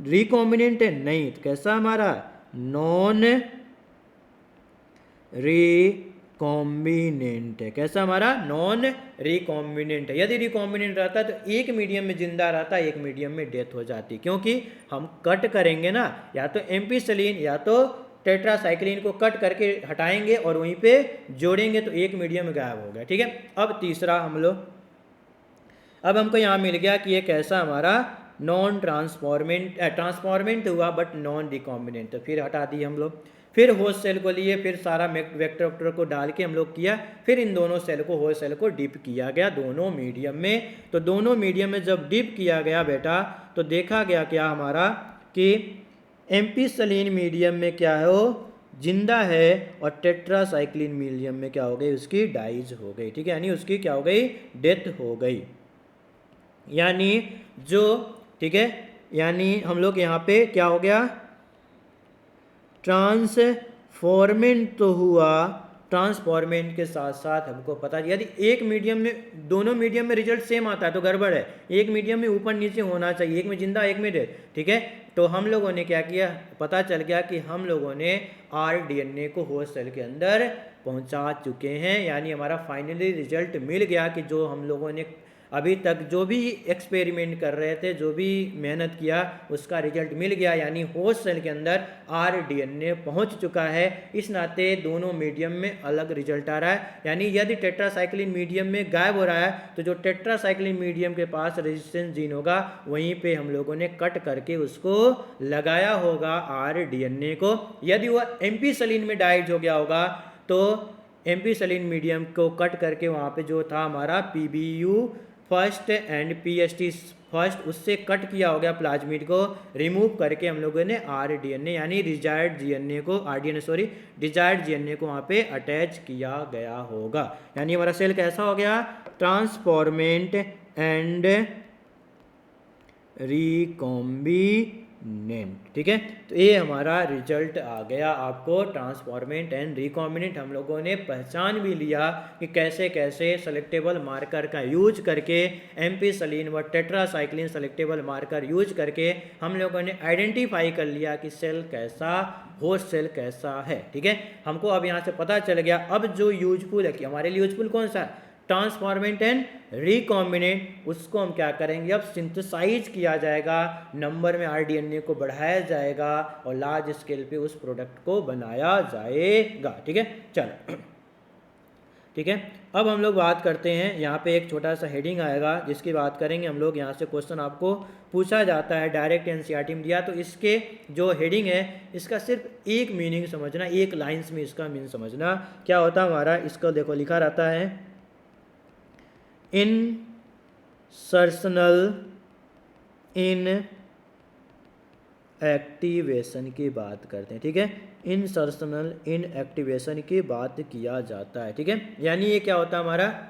रिकॉम्बिनेंट है, नहीं। तो कैसा हमारा नॉन रिकॉम्बिनेंट है, कैसा हमारा नॉन रिकॉम्बिनेंट है। यदि रिकॉम्बिनेंट रहता तो एक मीडियम में जिंदा रहता, एक मीडियम में डेथ हो जाती, क्योंकि हम कट करेंगे ना, या तो एम्पेसिलिन या तो टेट्रासाइक्लिन को कट करके हटाएंगे और वहीं पे जोड़ेंगे तो एक मीडियम गायब हो गया, ठीक है। अब तीसरा हम लोग, अब हमको यहाँ मिल गया कि ये कैसा हमारा नॉन ट्रांसफॉर्मेंट हुआ बट नॉन रिकॉम्बिनेंट, तो फिर हटा दिए हम लोग। फिर होस्ट सेल को लिए, फिर सारा वेक्टर वेक्टर को डाल के हम लोग किया, फिर इन दोनों सेल को, होस्ट सेल को डिप किया गया दोनों मीडियम में। तो दोनों मीडियम में जब डिप किया गया बेटा, तो देखा गया क्या हमारा कि एम्पेसिलिन मीडियम में क्या है, वो जिंदा है, और टेट्रासाइक्लिन मीडियम में क्या हो गई, उसकी डाइज हो गई, ठीक है, यानी उसकी क्या हो गई, डेथ हो गई। यानी जो, ठीक है, यानी हम लोग यहाँ पे क्या हो गया, ट्रांसफॉर्मेंट तो हुआ, ट्रांसफॉर्मेंट के साथ साथ हमको पता, यदि एक मीडियम में, दोनों मीडियम में रिजल्ट सेम आता है तो गड़बड़ है, एक मीडियम में ऊपर नीचे होना चाहिए, एक में जिंदा एक में डेथ, ठीक है। तो हम लोगों ने क्या किया, पता चल गया कि हम लोगों ने rDNA को होस्ट सेल के अंदर पहुंचा चुके हैं। यानी हमारा फाइनली रिजल्ट मिल गया कि जो हम लोगों ने अभी तक जो भी एक्सपेरिमेंट कर रहे थे, जो भी मेहनत किया, उसका रिजल्ट मिल गया। यानी होस्ट सेल के अंदर rDNA पहुंच चुका है, इस नाते दोनों मीडियम में अलग रिजल्ट आ रहा है। यानी यदि टेट्रासाइक्लिन मीडियम में गायब हो रहा है तो जो टेट्रासाइक्लिन मीडियम के पास रेजिस्टेंस जीन होगा वहीं पे हम लोगों ने कट करके उसको लगाया होगा rDNA को। यदि वह एम्पेसिलिन में डाइज हो गया होगा तो एम्पेसिलिन मीडियम को कट करके वहाँ पे जो था हमारा PBU first and PST first उससे कट किया हो गया प्लाज्मिड को, रिमूव करके हम लोगों ने आरडीएनए यानी डिजायर्ड जीएनए को डिजायर्ड जीएनए को वहाँ पे अटैच किया गया होगा। यानी हमारा सेल कैसा हो गया, ट्रांसफॉर्मेंट एंड रिकॉम्बिनेंट। ठीक है, तो ये हमारा रिजल्ट आ गया। आपको ट्रांसफॉर्मेंट एंड रिकॉम्बिनेंट हम लोगों ने पहचान भी लिया कि कैसे कैसे सेलेक्टेबल मार्कर का यूज करके एम्पिसिलिन व टेट्रासाइक्लिन सेलेक्टेबल मार्कर यूज करके हम लोगों ने आइडेंटिफाई कर लिया कि सेल कैसा, होस्ट सेल कैसा है। ठीक है, हमको अब यहाँ से पता चल गया। अब जो यूजफुल है कि हमारे लिए यूजफुल कौन सा है, ट्रांसफॉर्मेंट एंड रिकॉम्बिनेंट, उसको हम क्या करेंगे, अब सिंथेसाइज किया जाएगा, नंबर में आरडीएनए को बढ़ाया जाएगा और लार्ज स्केल पे उस प्रोडक्ट को बनाया जाएगा। ठीक है, चलो ठीक है। अब हम लोग बात करते हैं, यहाँ पे एक छोटा सा हेडिंग आएगा जिसकी बात करेंगे हम लोग। यहाँ से क्वेश्चन आपको पूछा जाता है, डायरेक्ट एनसीईआरटी में दिया, तो इसके जो हेडिंग है इसका सिर्फ एक मीनिंग समझना, एक लाइन्स में इसका मीनिंग समझना। क्या होता है हमारा, इसको देखो लिखा रहता है इंसर्शनल इनएक्टिवेशन की बात करते हैं। ठीक है, इंसर्शनल इनएक्टिवेशन की बात किया जाता है। ठीक है, यानी ये क्या होता है हमारा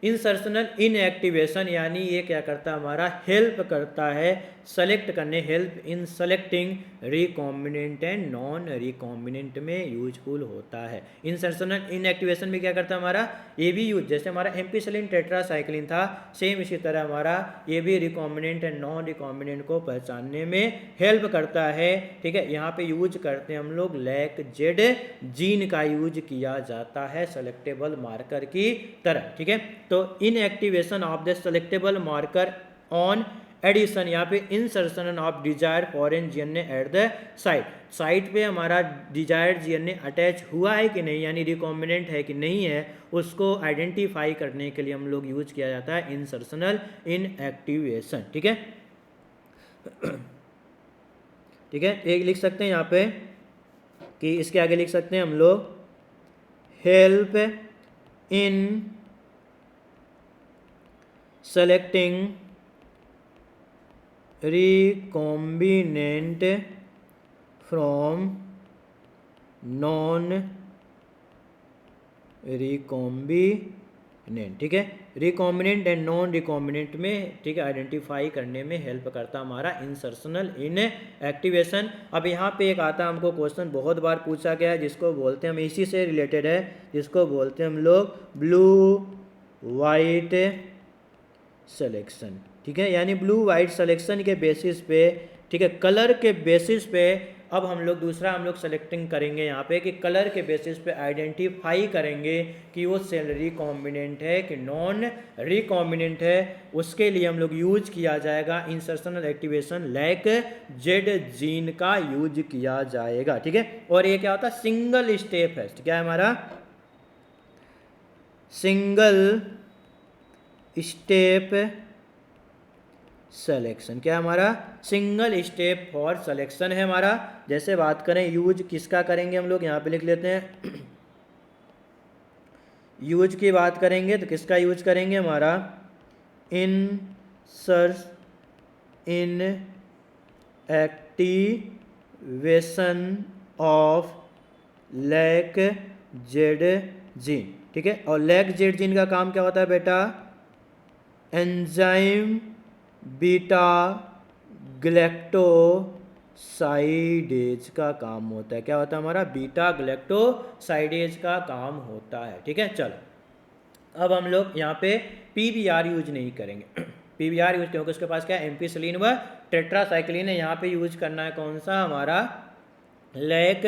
इंसर्शनल इनएक्टिवेशन, यानी ये क्या करता है हमारा, हेल्प करता है सेलेक्ट करने, help in selecting recombinant and non recombinant में यूजफुल होता है। इंसर्शनल इनएक्टिवेशन में क्या करता है हमारा, ये भी यूज, जैसे हमारा एम्पिसिलिन टेट्रासाइक्लिन था, सेम इसी तरह हमारा ये भी रिकॉम्बिनेंट एंड नॉन रिकॉम्बिनेंट को पहचानने में हेल्प करता है। ठीक है, यहाँ पे यूज करते हैं हम लोग लैक जेड जीन का यूज किया जाता है सेलेक्टेबल मार्कर की तरह। ठीक है, तो inactivation of the selectable marker on addition, यहाँ पे insertion of desire foreign GNA at the site पे हमारा डिजायर्ड जीएनए अटैच हुआ है कि नहीं, यानी रिकॉम्बिनेंट है कि नहीं है, उसको आइडेंटिफाई करने के लिए हम लोग यूज किया जाता है इंसर्शनल इनएक्टिवेशन। ठीक है, ठीक है, एक लिख सकते हैं यहाँ पे कि इसके आगे लिख सकते हैं हम लोग help in selecting recombinant from non recombinant। ठीक है, रिकॉम्बिनेंट एंड नॉन रिकॉम्बिनेंट में, ठीक है, आइडेंटिफाई करने में हेल्प करता हमारा इंसर्शनल इन एक्टिवेशन। अब यहाँ पे एक आता हमको क्वेश्चन बहुत बार पूछा गया है, जिसको बोलते हैं हम, इसी से रिलेटेड है, जिसको बोलते हैं हम लोग ब्लू वाइट सिलेक्शन। ठीक है, यानी ब्लू वाइट सिलेक्शन के बेसिस पे, ठीक है, कलर के बेसिस पे अब हम लोग दूसरा हम लोग सेलेक्टिंग करेंगे यहाँ पे कि कलर के बेसिस पे आइडेंटिफाई करेंगे कि वो सेल रिकॉम्बिनेंट है कि नॉन रिकॉम्बिनेंट है। उसके लिए हम लोग यूज किया जाएगा insertional activation lack Z gene का यूज किया जाएगा। ठीक है, और ये क्या होता है, सिंगल स्टेप है, क्या है हमारा सिंगल स्टेप सेलेक्शन, क्या हमारा सिंगल स्टेप फॉर सेलेक्शन है हमारा। जैसे बात करें यूज किसका करेंगे हम लोग, यहाँ पे लिख लेते हैं यूज की बात करेंगे तो किसका यूज करेंगे हमारा inactivation of lac Z gene. ठीक है, और लैक जेड जीन का काम क्या होता है बेटा, एंजाइम बीटा ग्लैक्टोसाइडेज का काम होता है। क्या होता है हमारा, बीटा ग्लैक्टोसाइडेज का काम होता है। ठीक है, चलो अब हम लोग यहाँ पे पीबीआर यूज नहीं करेंगे पीबीआर यूज क्योंकि उसके पास क्या है, एम्पिसिलिन व टेट्रासाइक्लिन है। यहाँ पे यूज करना है कौन सा, हमारा लैक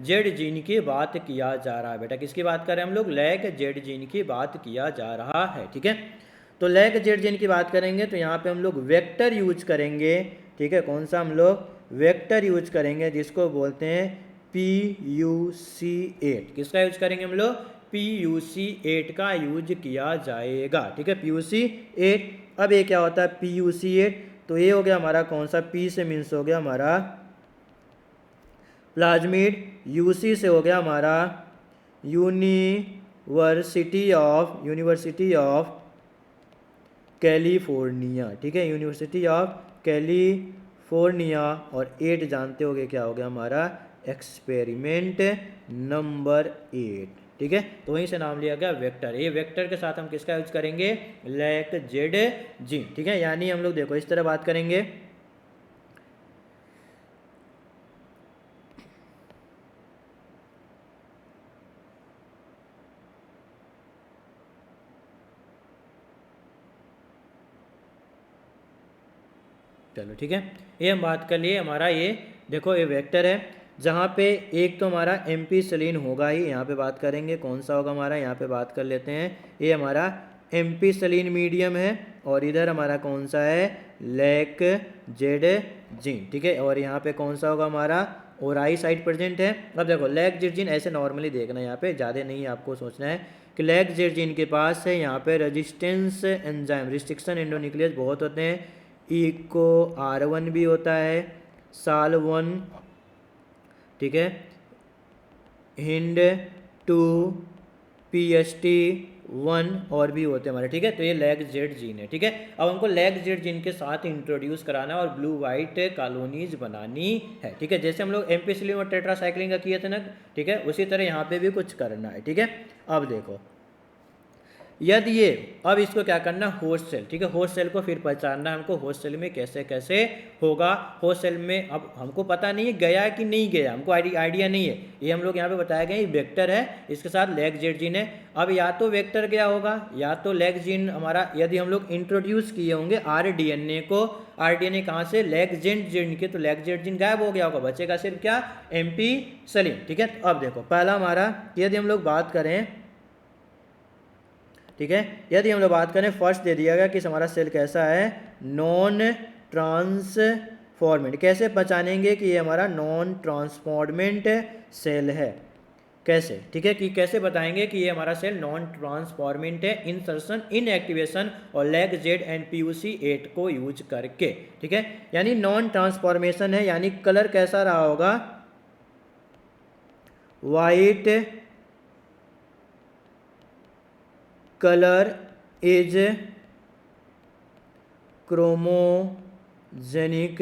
जेड जीन की बात किया जा रहा है बेटा। किसकी बात कर रहे हैं हम लोग, लैक जेड जीन की बात किया जा रहा है। ठीक है, तो लैक जेड जीन की बात करेंगे तो यहाँ पे हम लोग वेक्टर यूज करेंगे। ठीक है, कौन सा हम लोग वेक्टर यूज करेंगे, जिसको बोलते हैं PUC8। किसका यूज करेंगे हम लोग, PUC8 का यूज किया जाएगा। ठीक है, PUC8। अब ये क्या होता है PUC8, तो ये हो गया हमारा कौन सा, P से मीन्स हो गया हमारा प्लाज्मिड, UC से हो गया हमारा यूनिवर्सिटी ऑफ कैलिफोर्निया, ठीक है, यूनिवर्सिटी ऑफ कैलिफोर्निया। और 8 जानते होगे क्या हो गया हमारा, एक्सपेरिमेंट नंबर 8, ठीक है। तो वहीं से नाम लिया गया वेक्टर। ये वेक्टर के साथ हम किसका यूज करेंगे, लैक जेड जी, ठीक है। यानी हम लोग देखो इस तरह बात करेंगे, चलो ठीक है, ये हम बात कर लिए। हमारा ये देखो ये वेक्टर है, जहाँ पे एक तो हमारा एम्पीसिलिन होगा ही, यहाँ पे बात करेंगे कौन सा होगा हमारा, यहाँ पे बात कर लेते हैं, ये हमारा एम्पीसिलिन मीडियम है, और इधर हमारा कौन सा है, लैक जेड जीन, ठीक है। और यहाँ पे कौन सा होगा हमारा, ओराई साइड प्रेजेंट है। अब देखो लैक जेड जीन ऐसे नॉर्मली देखना, यहाँ पे ज़्यादा नहीं आपको सोचना है कि लैक जेड जीन के पास है यहाँ पे रेजिस्टेंस एंजाइम, रिस्ट्रिक्शन एंडोन्यूक्लियस बहुत होते हैं, इको R1 भी होता है, साल1, ठीक है, हिंड 2, PST1 और भी होते हैं हमारे, ठीक है। तो ये लैक जेड जीन है, ठीक है। अब हमको लैक जेड जीन के साथ इंट्रोड्यूस कराना और ब्लू वाइट कॉलोनीज बनानी है, ठीक है। जैसे हम लोग एम्पीसिलिन और टेट्रासाइक्लिन का किए थे ना, ठीक है, उसी तरह यहाँ पे भी कुछ करना है, ठीक है। अब देखो यदि ये, अब इसको क्या करना, होस्ट सेल, ठीक है, होस्ट सेल को फिर पहचानना हमको, होस्ट सेल में कैसे कैसे होगा। होस्ट सेल में अब हमको पता नहीं है गया कि नहीं गया, हमको आइडिया नहीं है, ये हम लोग यहाँ पे बताया गया, ये वेक्टर है, इसके साथ लैक जेड जीन है। अब या तो वेक्टर गया होगा या तो लैक जीन हमारा, यदि हम लोग इंट्रोड्यूस किए होंगे RDNA को, RDNA कहाँ से, लैक जेड जीन के, तो लैक जेड जीन गायब हो गया होगा, बचेगा सिर्फ क्या, एम्पीसिलिन, ठीक है। अब देखो पहला हमारा, यदि हम लोग बात करें, ठीक है, यदि हम लोग बात करें, फर्स्ट दे दिया गया कि हमारा सेल कैसा है, नॉन ट्रांसफॉर्मेंट। कैसे पहचानेंगे कि ये हमारा नॉन ट्रांसफॉर्मेंट सेल है, कैसे, ठीक है, कि कैसे बताएंगे कि ये हमारा सेल नॉन ट्रांसफॉर्मेंट है, इंसर्शन, इनएक्टिवेशन और लैक जेड एंड PUC8 को यूज करके, ठीक है। यानी नॉन ट्रांसफॉर्मेशन है, यानी कलर कैसा रहा होगा, white colour is chromogenic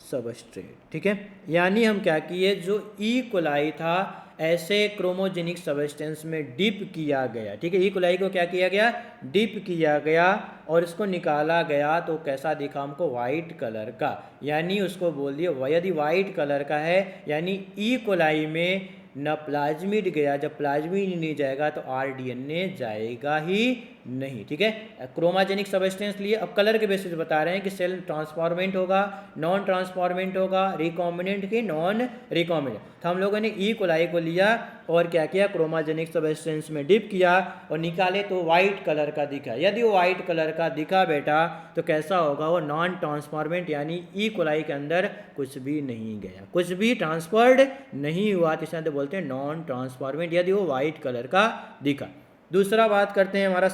substrate, ठीक है। यानी हम क्या किए, जो ई कोलाई था ऐसे क्रोमोजेनिक सबस्टेंस में डिप किया गया, ठीक है। ई कोलाई को क्या किया गया, डिप किया गया और इसको निकाला गया, तो कैसा दिखा हमको, वाइट कलर का, यानी उसको बोल दिया, यदि वाइट कलर का है यानी ई कोलाई में न प्लाज्मिड गया, जब प्लाज्मिड नहीं जाएगा तो RDNA जाएगा ही नहीं, ठीक है। क्रोमाजेनिक सबस्टेंस लिए, अब कलर के बेसिस बता रहे हैं कि सेल ट्रांसफॉर्मेंट होगा, नॉन ट्रांसफॉर्मेंट होगा, रिकॉम्बिनेंट की नॉन रिकॉम्बिनेंट। तो हम लोगों ने ई कोलाई को लिया और क्या किया, क्रोमाजेनिक सबस्टेंस में डिप किया और निकाले तो वाइट कलर का दिखा। यदि वो वाइट कलर का दिखा बेटा तो कैसा होगा, वो नॉन ट्रांसफॉर्मेंट, यानी ई कोलाई के अंदर कुछ भी नहीं गया, कुछ भी ट्रांसफर्ड नहीं हुआ, तो इसलिए बोलते हैं नॉन ट्रांसफॉर्मेंट, यदि वो वाइट कलर का दिखा। दूसरा बात करते हैं हमारा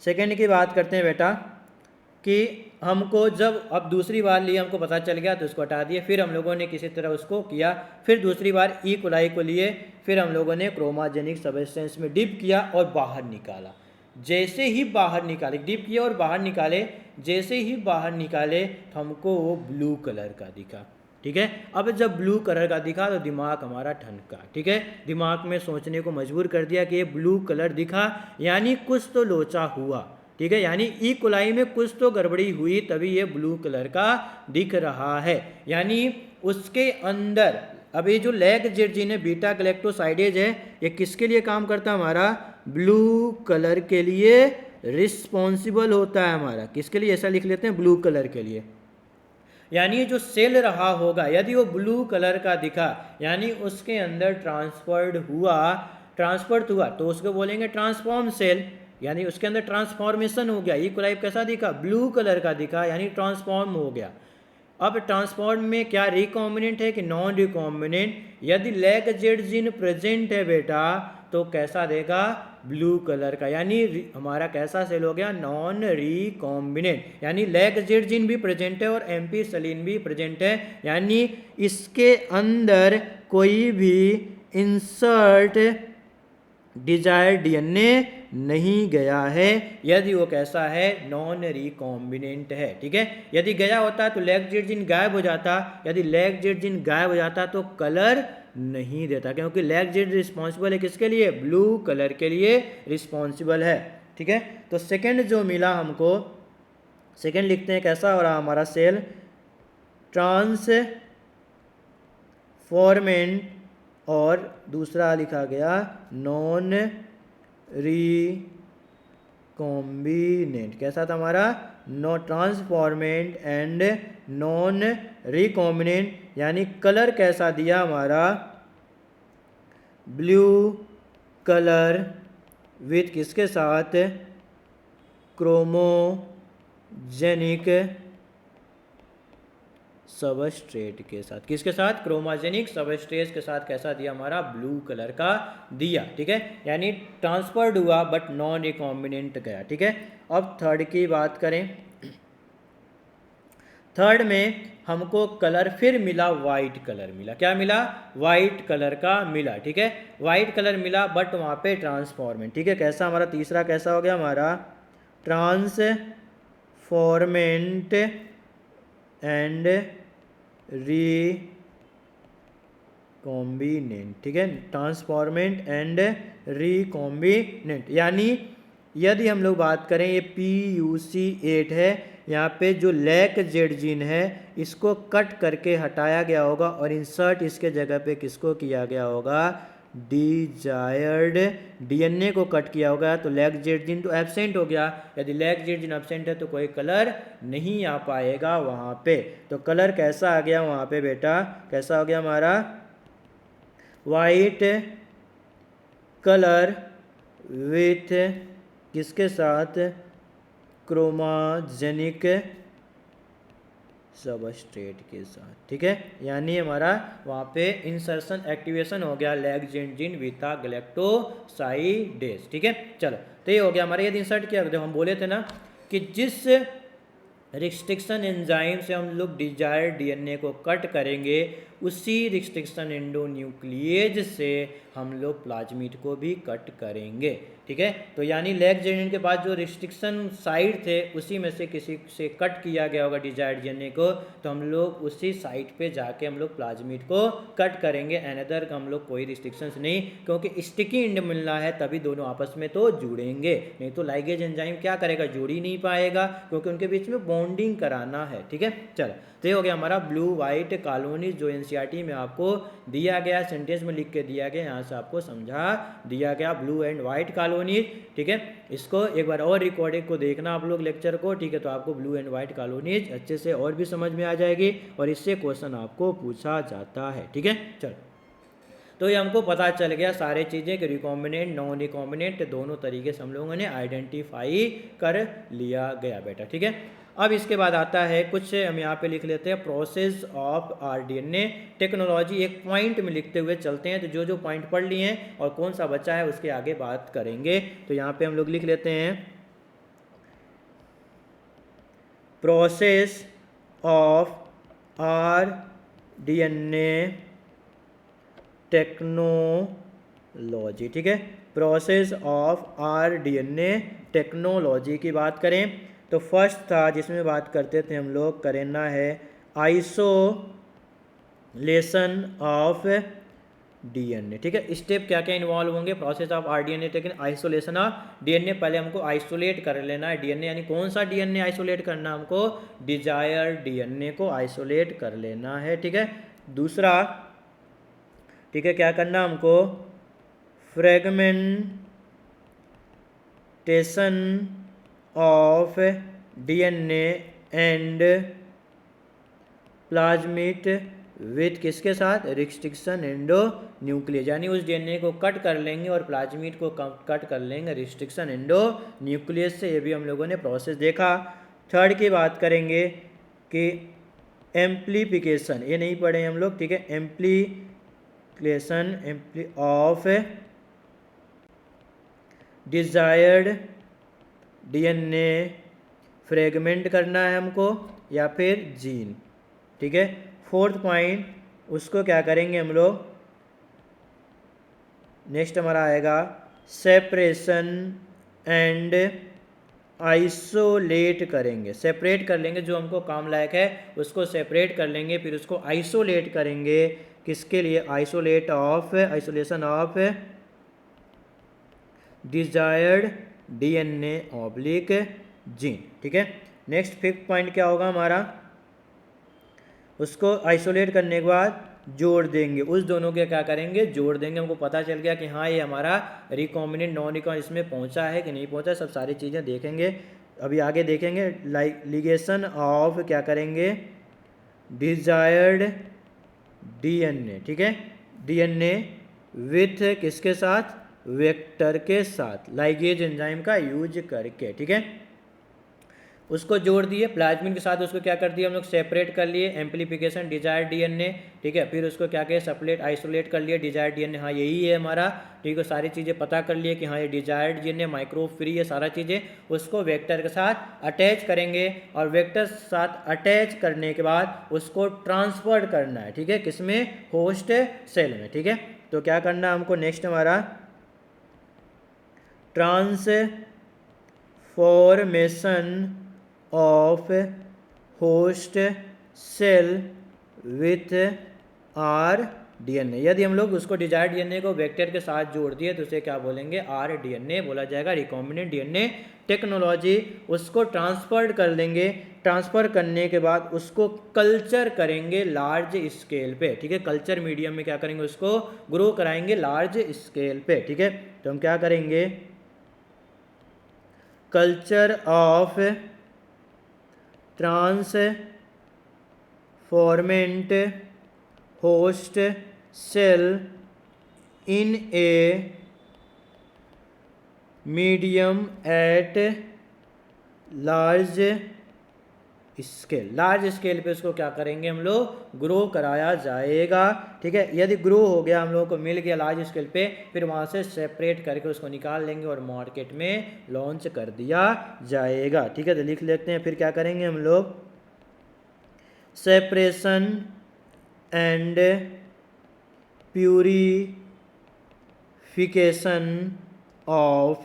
सेकेंड की बात करते हैं बेटा, कि हमको जब अब दूसरी बार लिए हमको पता चल गया तो उसको हटा दिए, फिर हम लोगों ने किसी तरह उसको किया, फिर दूसरी बार ई कोलाई को लिए, फिर हम लोगों ने क्रोमाजेनिक सबस्टेंस में डिप किया और बाहर निकाला। जैसे ही बाहर निकाले, डिप किया और बाहर निकाले, जैसे ही बाहर निकाले तो हमको वो ब्लू कलर का दिखा, ठीक है। अब जब ब्लू कलर का दिखा तो दिमाग हमारा ठनका, ठीक है, दिमाग में सोचने को मजबूर कर दिया कि ये ब्लू कलर दिखा यानी कुछ तो लोचा हुआ, ठीक है, यानी ई कोलाई में कुछ तो गड़बड़ी हुई तभी ये ब्लू कलर का दिख रहा है। यानी उसके अंदर अब ये जो लैक जेड जीन है, बीटा गैलेक्टोसाइडेज है, ये किसके लिए काम करता है, हमारा ब्लू कलर के लिए रिस्पॉन्सिबल होता है हमारा, किसके लिए, ऐसा लिख लेते हैं, ब्लू कलर के लिए। यानी जो सेल रहा होगा यदि वो ब्लू कलर का दिखा यानी उसके अंदर ट्रांसफर्ड हुआ तो उसको बोलेंगे ट्रांसफॉर्म सेल, यानी उसके अंदर ट्रांसफॉर्मेशन हो गया। ई कोलाई कैसा दिखा, ब्लू कलर का दिखा, यानी ट्रांसफॉर्म हो गया। अब ट्रांसफॉर्म में क्या रिकॉम्बिनेंट है कि नॉन रिकॉम्बिनेंट, यदि लैक जेड जीन प्रेजेंट है बेटा तो कैसा देगा, ब्लू कलर का, यानी हमारा कैसा सेल हो गया, नॉन रिकॉम्बिनेंट, यानी लैक जेड जीन भी प्रेजेंट है और एम्पीसिलिन भी प्रेजेंट है, यानी इसके अंदर कोई भी इंसर्ट डिजायर्ड DNA नहीं गया है यदि वो कैसा है, नॉन रिकॉम्बिनेंट है। ठीक है, यदि गया होता तो लैग जेड जीन गायब हो जाता, यदि लैग जेड जीन गायब हो जाता तो कलर नहीं देता, क्योंकि लैग जेड रिस्पॉन्सिबल है किसके लिए, ब्लू कलर के लिए रिस्पॉन्सिबल है। ठीक है, तो सेकंड जो मिला हमको, सेकंड लिखते हैं कैसा हो रहा हमारा सेल, ट्रांसफॉर्मेंट, और दूसरा लिखा गया नॉन रिकॉम्बिनेंट। कैसा था हमारा, no transformant and non recombinant, यानी कलर कैसा दिया हमारा, ब्लू कलर विथ किसके साथ, क्रोमोजेनिक सबस्ट्रेट के साथ, किसके साथ, क्रोमोजेनिक सबस्ट्रेट के साथ कैसा दिया हमारा, ब्लू कलर का दिया। ठीक है, यानी ट्रांसफर्ड हुआ बट नॉन रिकॉम्बिनेंट गया। ठीक है, अब थर्ड की बात करें, थर्ड में हमको कलर फिर मिला, वाइट कलर मिला, क्या मिला, वाइट कलर का मिला। ठीक है, वाइट कलर मिला बट वहाँ पे ट्रांसफॉर्मेंट। ठीक है, कैसा हमारा तीसरा कैसा हो गया हमारा, ट्रांसफॉर्मेंट एंड रिकॉम्बिनेंट। ठीक है, ट्रांसफॉर्मेंट एंड रिकॉम्बिनेंट, यानी यदि हम लोग बात करें ये PUC8 है, यहाँ पे जो लैक जेड जीन है इसको कट करके हटाया गया होगा और इंसर्ट इसके जगह पे किसको किया गया होगा, डिजायर्ड DNA को कट किया होगा, तो लैक जेड जीन तो एब्सेंट हो गया। यदि लैक जेड जीन एब्सेंट है तो कोई कलर नहीं आ पाएगा वहाँ पे। तो कलर कैसा आ गया वहाँ पे बेटा, कैसा हो गया हमारा, वाइट कलर विथ किसके साथ, क्रोमोजेनिक सबस्ट्रेट के साथ। ठीक है, यानी हमारा वहाँ पे इंसर्शन एक्टिवेशन हो गया लैग जेड जीन विथा गैलेक्टोसाइडेज। ठीक है, चलो तो ये हो गया हमारा, यदि इंसर्ट किया, जब हम बोले थे ना कि जिस रिस्ट्रिक्शन एंजाइम से हम लोग डिजायर्ड DNA को कट करेंगे, उसी रिस्ट्रिक्शन एंडोन्यूक्लिएज से हम लोग प्लाज्मिड को भी कट करेंगे। ठीक है, तो यानी लैग जेड के पास जो रिस्ट्रिक्शन साइट थे उसी में से किसी से कट किया गया होगा डिजायर्ड DNA को, तो हम लोग उसी साइट पे जाके हम लोग प्लाज्मिड को कट करेंगे। अनदर का हम लोग कोई रिस्ट्रिक्शंस नहीं, क्योंकि स्टिकी एंड मिलना है तभी दोनों आपस में तो जुड़ेंगे, नहीं तो लाइगेज एंजाइम क्या करेगा, जोड़ ही नहीं पाएगा, क्योंकि उनके बीच में बॉन्डिंग कराना है। ठीक है, चलो तो ये हो गया हमारा ब्लू वाइट कॉलोनी, जो NCERT में आपको दिया गया, सेंटेंस में लिख के दिया गया, यहाँ से आपको समझा दिया गया ब्लू एंड वाइट कॉलोनी। ठीक है, इसको एक बार और रिकॉर्डिंग को देखना आप लोग लेक्चर को। ठीक है, तो आपको ब्लू एंड वाइट कॉलोनीज अच्छे से और भी समझ में आ जाएगी और इससे क्वेश्चन आपको पूछा जाता है। ठीक है, चलो तो ये हमको पता चल गया सारे चीज़ें कि रिकॉम्बिनेंट नॉन रिकॉम्बिनेंट दोनों तरीके से हम लोगों ने आइडेंटिफाई कर लिया गया बेटा। ठीक है, अब इसके बाद आता है कुछ, हम यहाँ पे लिख लेते हैं प्रोसेस ऑफ RDNA टेक्नोलॉजी, एक पॉइंट में लिखते हुए चलते हैं। तो जो जो पॉइंट पढ़ लिए हैं और कौन सा बचा है उसके आगे बात करेंगे। तो यहाँ पे हम लोग लिख लेते हैं प्रोसेस ऑफ RDNA टेक्नोलॉजी। ठीक है, प्रोसेस ऑफ RDNA टेक्नोलॉजी की बात करें तो फर्स्ट था जिसमें बात करते थे हम लोग, करना है आइसोलेशन ऑफ DNA। ठीक है, स्टेप क्या क्या इन्वॉल्व होंगे प्रोसेस ऑफ RDNA टेक्न, आइसोलेशन ऑफ DNA, पहले हमको आइसोलेट कर लेना है DNA, यानी कौन सा DNA आइसोलेट करना, हमको डिजायर DNA को आइसोलेट कर लेना है। ठीक है, दूसरा, ठीक है, क्या करना हमको, fragmentation of DNA and plasmid with किसके साथ, रिस्ट्रिक्शन एंडो न्यूक्लियस, यानी उस DNA को कट कर लेंगे और प्लाज्मिड को कट कर लेंगे रिस्ट्रिक्शन एंडो न्यूक्लियस से। ये भी हम लोगों ने प्रोसेस देखा। थर्ड की बात करेंगे कि एम्प्लीफिकेशन, ये नहीं पढ़े हम लोग। ठीक है, amplification of desired DNA fragment करना है हमको या फिर जीन। ठीक है, फोर्थ पॉइंट, उसको क्या करेंगे हम लोग, नेक्स्ट हमारा आएगा सेपरेशन एंड आइसोलेट करेंगे, सेपरेट कर लेंगे, जो हमको काम लायक है उसको सेपरेट कर लेंगे, फिर उसको आइसोलेट करेंगे। किसके लिए? Isolation of desired DNA oblique gene. ठीक है, नेक्स्ट फिफ्थ पॉइंट क्या होगा हमारा? उसको आइसोलेट करने के बाद जोड़ देंगे, उस दोनों के क्या करेंगे? जोड़ देंगे। हमको पता चल गया कि हाँ ये हमारा रिकॉम्बिनेंट नॉन रिकॉम्बिनेंट इसमें पहुंचा है कि नहीं पहुंचा, सब सारी चीज़ें देखेंगे अभी आगे देखेंगे। लिगेशन ऑफ क्या करेंगे? Desired DNA. ठीक है, डीएनए विथ किसके साथ? वेक्टर के साथ, लाइगेज एंजाइम का यूज करके। ठीक है, उसको जोड़ दिए प्लाज्मिन के साथ, उसको क्या कर दिया हम लोग? सेपरेट कर लिए, एम्पलीफिकेशन डिजायर्ड डीएनए। ठीक है, फिर उसको क्या किया? सेपरेट आइसोलेट कर लिए डिजायर्ड डीएनए, हाँ यही है हमारा। ठीक है, सारी चीज़ें पता कर लिए कि हाँ ये डिजायर्ड डीएनए माइक्रो फ्री है, सारा चीज़ें। उसको वेक्टर के साथ अटैच करेंगे और वेक्टर के साथ अटैच करने के बाद उसको ट्रांसफर करना है। ठीक है, किसमें? होस्ट सेल में। ठीक है, तो क्या करना है हमको? नेक्स्ट हमारा transformation of host cell with R DNA. यदि हम लोग उसको डिजायर्ड डीएनए को वेक्टर के साथ जोड़ दिए तो उसे क्या बोलेंगे? आर डीएनए बोला जाएगा, रिकॉम्बिनेंट डीएनए टेक्नोलॉजी। उसको ट्रांसफर कर देंगे, ट्रांसफर करने के बाद उसको कल्चर करेंगे लार्ज स्केल पे। ठीक है, कल्चर मीडियम में क्या करेंगे? उसको ग्रो कराएंगे लार्ज स्केल पे। ठीक है, तो हम क्या करेंगे? Culture of transformant host cell in a medium at large scale. Large scale पे उसको क्या करेंगे हम लोग? ग्रो कराया जाएगा। ठीक है, यदि ग्रो हो गया, हम लोगों को मिल गया लार्ज स्केल पे, फिर वहाँ से सेपरेट करके उसको निकाल लेंगे और मार्केट में लॉन्च कर दिया जाएगा। ठीक है, तो लिख लेते हैं, फिर क्या करेंगे हम लोग? Separation and purification of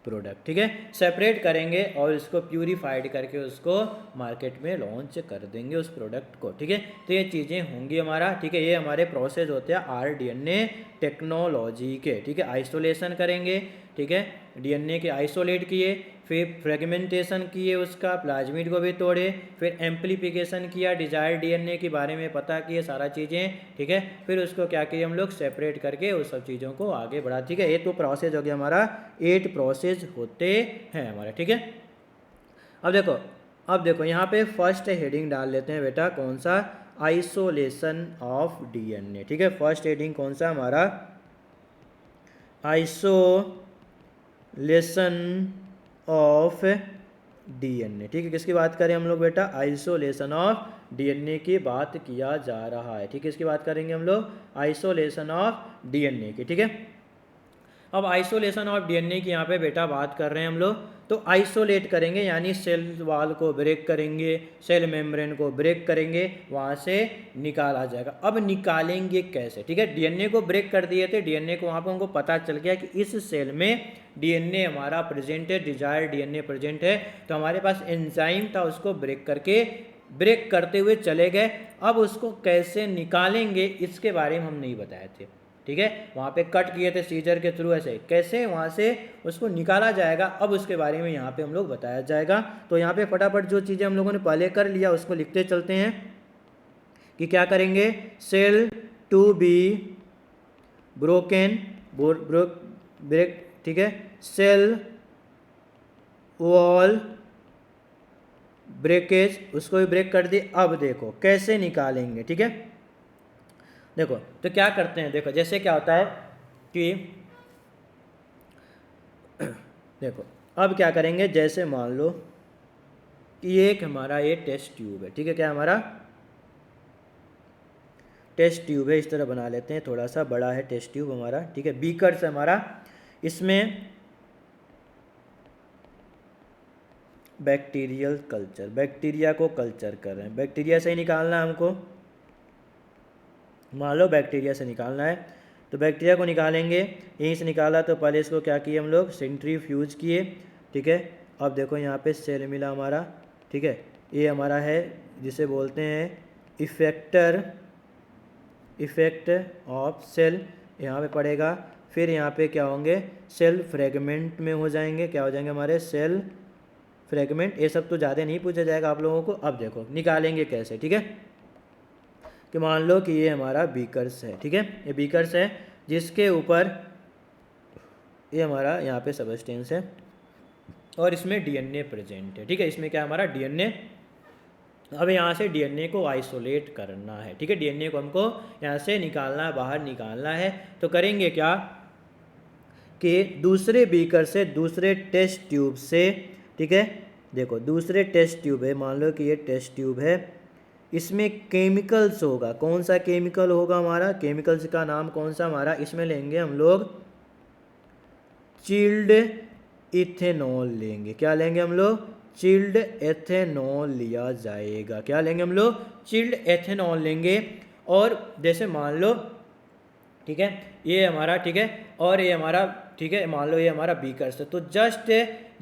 product. ठीक है, सेपरेट करेंगे और इसको प्यूरिफाइड करके उसको मार्केट में लॉन्च कर देंगे उस प्रोडक्ट को। ठीक है, तो ये चीज़ें होंगी हमारा। ठीक है, ये हमारे प्रोसेस होते हैं आर डीएनए टेक्नोलॉजी के। ठीक है, आइसोलेशन करेंगे। ठीक है, डीएनए के आइसोलेट किए, फिर फ्रेगमेंटेशन किए, उसका प्लाज्मिड को भी तोड़े, फिर एम्पलीफिकेशन किया, डिजायर्ड डीएनए के बारे में पता किए सारा चीज़ें। ठीक है, फिर उसको क्या किए हम लोग? सेपरेट करके उस सब चीज़ों को आगे बढ़ा। ठीक है, ये तो प्रोसेस हो गया हमारा, 8 प्रोसेस होते हैं हमारे। ठीक है, अब देखो यहाँ पे फर्स्ट हेडिंग डाल लेते हैं बेटा, कौन सा? Isolation of DNA. ठीक है, फर्स्ट हेडिंग कौन सा हमारा? Isolation of DNA. ठीक है, किसकी बात करें हम लोग बेटा? आइसोलेशन ऑफ डीएनए की बात किया जा रहा है। ठीक है, इसकी बात करेंगे हम लोग आइसोलेशन ऑफ डीएनए की। ठीक है, अब आइसोलेशन ऑफ डीएनए की यहाँ पे बेटा बात कर रहे हैं हम लोग, तो आइसोलेट करेंगे यानी सेल वाल को ब्रेक करेंगे, सेल मेम्ब्रेन को ब्रेक करेंगे, वहाँ से निकाला जाएगा। अब निकालेंगे कैसे? ठीक है, डीएनए को ब्रेक कर दिए थे, डीएनए को वहाँ पर हमको पता चल गया कि इस सेल में डीएनए हमारा प्रेजेंट है, डिजायर्ड डीएनए प्रेजेंट है, तो हमारे पास एंजाइम था, उसको ब्रेक करके ब्रेक करते हुए चले गए। अब उसको कैसे निकालेंगे इसके बारे में हम नहीं बताए थे। ठीक है, वहाँ पे कट किए थे सीजर के थ्रू, ऐसे कैसे वहाँ से उसको निकाला जाएगा, अब उसके बारे में यहाँ पे हम लोग बताया जाएगा। तो यहाँ पे फटाफट जो चीज़ें हम लोगों ने पहले कर लिया उसको लिखते चलते हैं कि क्या करेंगे? Cell to be broken break. ठीक है, सेल वॉल ब्रेकेज, उसको भी ब्रेक कर दिए। अब देखो कैसे निकालेंगे। ठीक है, देखो तो क्या करते हैं, देखो जैसे क्या होता है कि देखो अब क्या करेंगे, जैसे मान लो कि एक हमारा ये टेस्ट ट्यूब है। ठीक है, क्या हमारा टेस्ट ट्यूब है, इस तरह बना लेते हैं, थोड़ा सा बड़ा है टेस्ट ट्यूब हमारा। ठीक है, बीकर से हमारा, इसमें बैक्टीरियल कल्चर, बैक्टीरिया को कल्चर कर रहे हैं, बैक्टीरिया से ही निकालना है हमको, मान लो बैक्टीरिया से निकालना है। तो बैक्टीरिया को निकालेंगे, यहीं से निकाला तो पहले इसको क्या किए हम लोग, सेंट्रीफ्यूज किए, ठीक है। अब देखो यहाँ पे सेल मिला हमारा, ठीक है। ये हमारा है जिसे बोलते हैं इफेक्ट ऑफ सेल, यहाँ पे पड़ेगा। फिर यहाँ पे क्या होंगे, सेल फ्रेगमेंट में हो जाएंगे, क्या हो जाएंगे हमारे सेल फ्रेगमेंट। ये सब तो ज़्यादा नहीं पूछा जाएगा आप लोगों को। अब देखो निकालेंगे कैसे, ठीक है। कि मान लो कि ये हमारा बीकर्स है, ठीक है, ये बीकर्स है जिसके ऊपर ये हमारा यहाँ पे सबस्टेंस है और इसमें डीएनए प्रेजेंट है, ठीक है। इसमें क्या हमारा डीएनए। अब यहाँ से डीएनए को आइसोलेट करना है, ठीक है। डीएनए को हमको यहाँ से निकालना है, बाहर निकालना है। तो करेंगे क्या कि दूसरे बीकर से, दूसरे टेस्ट ट्यूब से, ठीक है, देखो दूसरे टेस्ट ट्यूब है, मान लो कि ये टेस्ट ट्यूब है, इसमें केमिकल्स होगा। कौन सा केमिकल होगा हमारा, केमिकल्स का नाम कौन सा हमारा, इसमें लेंगे हम लोग चिल्ड इथेनॉल लेंगे। क्या लेंगे हम लोग, चिल्ड एथेनॉल लिया जाएगा। क्या लेंगे हम लोग, चिल्ड एथेनॉल लेंगे। और जैसे मान लो, ठीक है, ये हमारा, ठीक है, और ये हमारा, ठीक है, मान लो ये हमारा बीकर है, तो जस्ट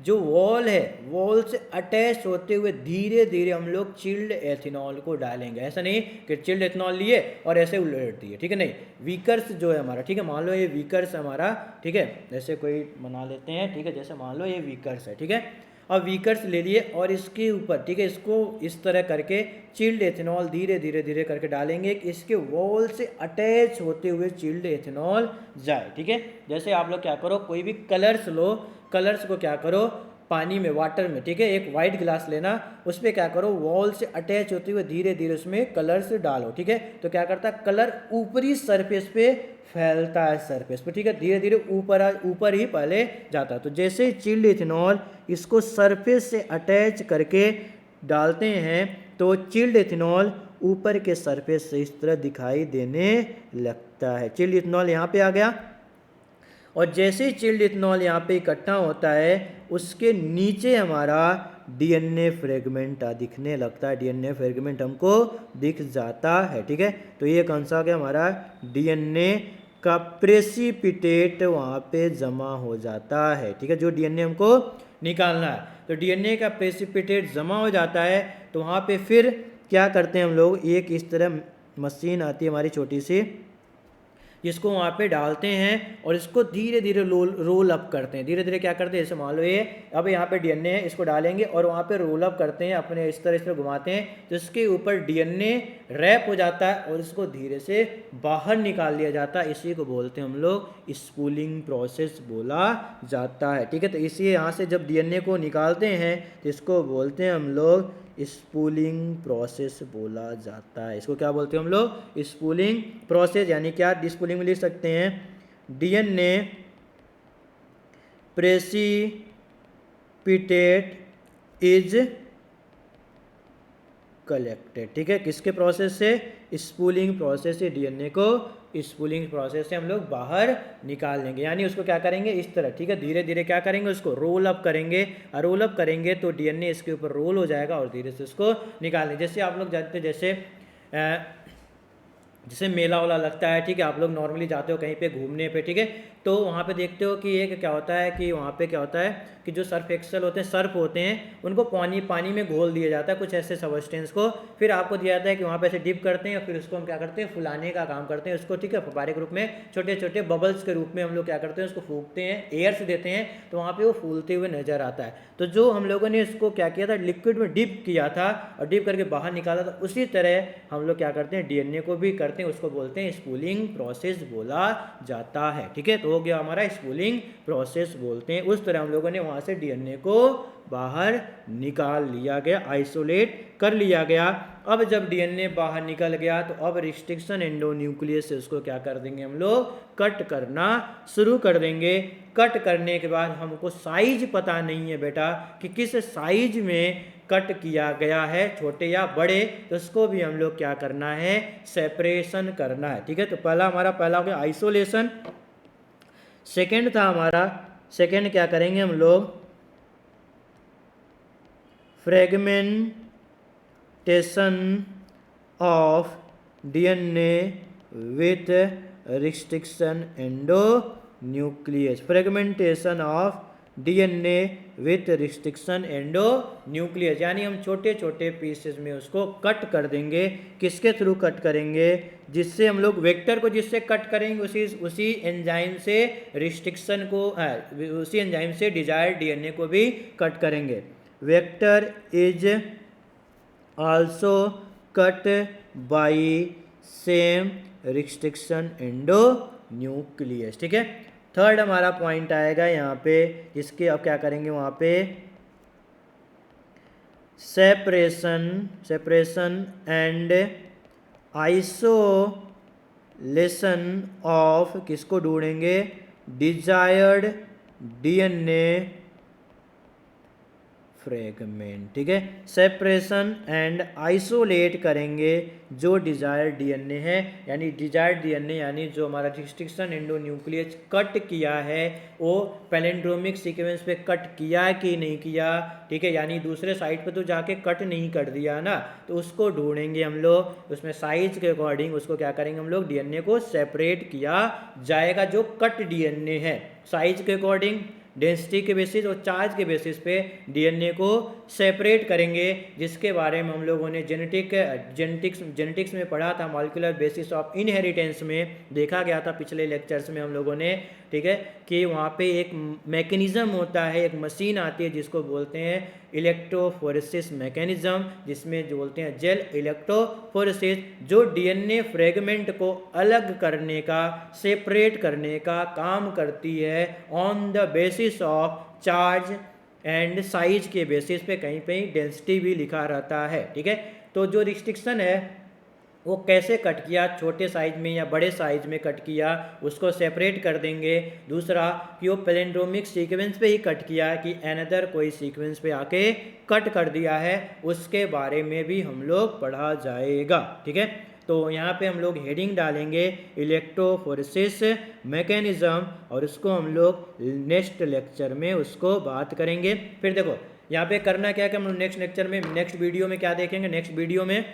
जो वॉल है, वॉल से अटैच होते हुए धीरे धीरे हम लोग चिल्ड एथेनॉल को डालेंगे। ऐसा नहीं कि चिल्ड एथेनॉल लिए और ऐसे उलट दिए, ठीक है, नहीं। वीकर्स जो है हमारा, ठीक है, मान लो ये वीकर्स हमारा, ठीक है, जैसे कोई बना लेते हैं, ठीक है, जैसे मान लो ये वीकर्स है, ठीक है। अब वीकर्स ले लिए और इसके ऊपर, ठीक है, इसको इस तरह करके चिल्ड एथेनॉल धीरे धीरे धीरे करके डालेंगे कि इसके वॉल से अटैच होते हुए चिल्ड एथेनॉल जाए, ठीक है। जैसे आप लोग क्या करो, कोई भी कलर्स लो, कलर्स को क्या करो, पानी में, वाटर में, ठीक है, एक वाइट ग्लास लेना, उस पर क्या करो, वॉल से अटैच होते हुए धीरे धीरे उसमें कलर्स डालो, ठीक है। तो क्या करता है, कलर ऊपरी सरफेस पे फैलता है, सरफेस पे, ठीक है, धीरे धीरे ऊपर ही पहले जाता है। तो जैसे ही चिल्ड इथेनॉल इसको सरफेस से अटैच करके डालते हैं तो चिल्ड इथेनॉल ऊपर के सरफेस से इस तरह दिखाई देने लगता है। चिल्ड इथेनॉल यहाँ पे आ गया और जैसे ही चिल्ड इथेनॉल यहाँ पे इकट्ठा होता है उसके नीचे हमारा डीएनए फ्रेगमेंट दिखने लगता है। डीएनए फ्रेगमेंट हमको दिख जाता है, ठीक है। तो ये कौन सा हो गया हमारा, डीएनए का प्रेसिपिटेट वहाँ पे जमा हो जाता है, ठीक है, जो डीएनए हमको निकालना है। तो डीएनए का प्रेसिपिटेट जमा हो जाता है तो वहाँ पे फिर क्या करते हैं हम लोग, एक इस तरह मशीन आती है हमारी छोटी सी, जिसको वहाँ पे डालते हैं और इसको धीरे धीरे रोल अप करते हैं। धीरे धीरे क्या करते हैं, जैसे मान लो ये अब यहाँ पे डीएनए है, इसको डालेंगे और वहाँ पे रोल अप करते हैं, अपने इस तरह घुमाते हैं तो इसके ऊपर डीएनए रैप हो जाता है और इसको धीरे से बाहर निकाल लिया जाता है। इसी को बोलते हैं हम लोग स्पूलिंग प्रोसेस बोला जाता है, ठीक है। तो इसी यहाँ से जब डीएनए को निकालते हैं तो इसको बोलते हैं हम लोग स्पूलिंग प्रोसेस बोला जाता है। इसको क्या बोलते हैं हम लोग, स्पूलिंग प्रोसेस। यानी क्या स्पूलिंग में लिख सकते हैं, डीएनए प्रेसिपिटेट इज कलेक्टेड, ठीक है, किसके प्रोसेस से, स्पूलिंग प्रोसेस से डीएनए को स्पूलिंग प्रोसेस से हम लोग बाहर निकाल लेंगे। यानी उसको क्या करेंगे, इस तरह, ठीक है, धीरे धीरे क्या करेंगे, उसको रोल अप करेंगे और रोल अप करेंगे तो डीएनए इसके ऊपर रोल हो जाएगा और धीरे से उसको निकालेंगे। जैसे आप लोग जानते हैं जैसे मेला वाला लगता है, ठीक है, आप लोग नॉर्मली जाते हो कहीं पे घूमने पे, ठीक है, तो वहाँ पे देखते हो कि एक क्या होता है कि वहाँ पे क्या होता है कि जो सर्फ एक्सेल होते हैं, सर्फ होते हैं, उनको पानी में घोल दिया जाता है कुछ ऐसे सबस्टेंस को, फिर आपको दिया जाता है कि वहाँ पे ऐसे डिप करते हैं और फिर उसको हम क्या करते हैं, फुलाने का काम करते हैं उसको, ठीक है, फुब्बारे के रूप में, छोटे छोटे बबल्स के रूप में हम लोग क्या करते हैं, उसको फूकते हैं, एयर से देते हैं तो वहाँ पर वो फूलते हुए नजर आता है। तो जो हम लोगों ने इसको क्या किया था, लिक्विड में डिप किया था और डिप करके बाहर निकाला था, उसी तरह हम लोग क्या करते हैं, डीएनए को भी करते हैं, उसको बोलते हैं स्पूलिंग प्रोसेस बोला जाता है, ठीक है। तो हो गया हमारा स्पूलिंग प्रोसेस बोलते हैं। उस तरह हम लोगों ने वहां से डीएनए को बाहर निकाल लिया गया, आइसोलेट कर लिया गया। अब जब डीएनए बाहर निकल गया तो अब रिस्ट्रिक्शन एंडोन्यूक्लियस से उसको क्या कर देंगे हम लोग, कट करना शुरू कर देंगे। कट करने के बाद हमको साइज पता नहीं है बेटा कि किस साइज में कट किया गया है, छोटे या बड़े, तो उसको भी हम लोग क्या करना है, सेपरेशन करना है, ठीक है। तो पहला हो गया आइसोलेशन। सेकंड था हमारा, सेकंड क्या करेंगे हम लोग, fragmentation of DNA with restriction endo nucleus, fragmentation of DNA with restriction endo nucleus, यानी हम छोटे छोटे पीसेस में उसको कट कर देंगे। किसके थ्रू कट करेंगे? जिससे हम लोग वेक्टर को जिससे कट करेंगे उसी एंजाइम से रिस्ट्रिक्शन को उसी एंजाइम से डिजायर्ड डीएनए को भी कट करेंगे। Vector is also cut by same restriction endo nucleus. ठीक है, थर्ड हमारा पॉइंट आएगा यहाँ पे, इसके अब क्या करेंगे वहाँ पे सेपरेशन एंड आइसोलेशन ऑफ, किसको ढूंढेंगे? Desired DNA fragment. ठीक है, सेपरेशन एंड आइसोलेट करेंगे जो डिजायर्ड डीएनए है, यानी डिजायर्ड डीएनए यानी जो हमारा रिस्ट्रिक्शन एंडो न्यूक्लियस कट किया है वो पैलिंड्रोमिक सीक्वेंस पे कट किया कि नहीं किया। ठीक है, यानी दूसरे साइड पे तो जाके कट नहीं कर दिया ना, तो उसको ढूंढेंगे हम लोग। उसमें साइज के अकॉर्डिंग उसको क्या करेंगे हम लोग? डीएनए को सेपरेट किया जाएगा जो कट डीएनए है। साइज के अकॉर्डिंग, डेंसिटी के बेसिस और चार्ज के बेसिस पे डीएनए को सेपरेट करेंगे, जिसके बारे में हम लोगों ने जेनेटिक्स में पढ़ा था। मॉलिक्यूलर बेसिस ऑफ इनहेरिटेंस में देखा गया था पिछले लेक्चर्स में हम लोगों ने। ठीक है, कि वहाँ पे एक मैकेनिज्म होता है, एक मशीन आती है जिसको बोलते हैं इलेक्ट्रोफोरेसिस मैकेनिज्म, जिसमें जो बोलते हैं जेल इलेक्ट्रोफोरेसिस, जो डीएनए फ्रेगमेंट को अलग करने का, सेपरेट करने का काम करती है on the basis of charge and size के बेसिस पे। कहीं पे डेंसिटी भी लिखा रहता है। ठीक है, तो जो रिस्ट्रिक्शन है वो कैसे कट किया, छोटे साइज में या बड़े साइज में कट किया, उसको सेपरेट कर देंगे। दूसरा कि वो पैलिंड्रोमिक सीक्वेंस पे ही कट किया कि अनदर कोई सीक्वेंस पे आके कट कर दिया है, उसके बारे में भी हम लोग पढ़ा जाएगा। ठीक है, तो यहाँ पे हम लोग हेडिंग डालेंगे इलेक्ट्रोफोरेसिस मैकेनिज्म, और उसको हम लोग नेक्स्ट लेक्चर में उसको बात करेंगे। फिर देखो यहाँ पे करना क्या है कि हम लोग नेक्स्ट लेक्चर में, नेक्स्ट वीडियो में क्या देखेंगे? नेक्स्ट वीडियो में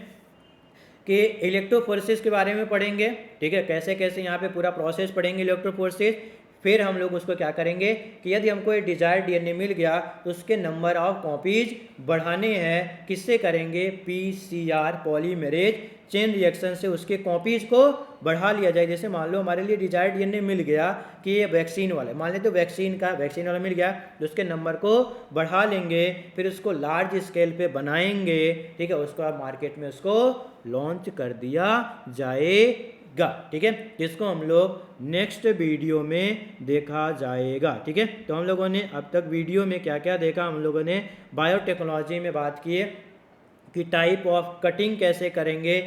कि इलेक्ट्रोफोरेसिस के बारे में पढ़ेंगे। ठीक है, कैसे कैसे यहाँ पे पूरा प्रोसेस पढ़ेंगे इलेक्ट्रोफोरेसिस। फिर हम लोग उसको क्या करेंगे कि यदि हमको एक डिजायर्ड डीएनए मिल गया तो उसके नंबर ऑफ कॉपीज बढ़ाने हैं। किससे करेंगे? पीसीआर, पॉलीमेरेज चेन रिएक्शन से उसके कॉपीज को बढ़ा लिया जाए। जैसे मान लो हमारे लिए डिजायर्ड डीएनए मिल गया कि ये वैक्सीन वाला, मान लेते वैक्सीन वाला मिल गया, तो उसके नंबर को बढ़ा लेंगे, फिर उसको लार्ज स्केल पे बनाएंगे। ठीक है, उसको आप मार्केट में उसको लॉन्च कर दिया जाएगा। ठीक है, जिसको हम लोग नेक्स्ट वीडियो में देखा जाएगा। ठीक है, तो हम लोगों ने अब तक वीडियो में क्या क्या देखा? हम लोगों ने बायोटेक्नोलॉजी में बात की है कि टाइप ऑफ कटिंग कैसे करेंगे,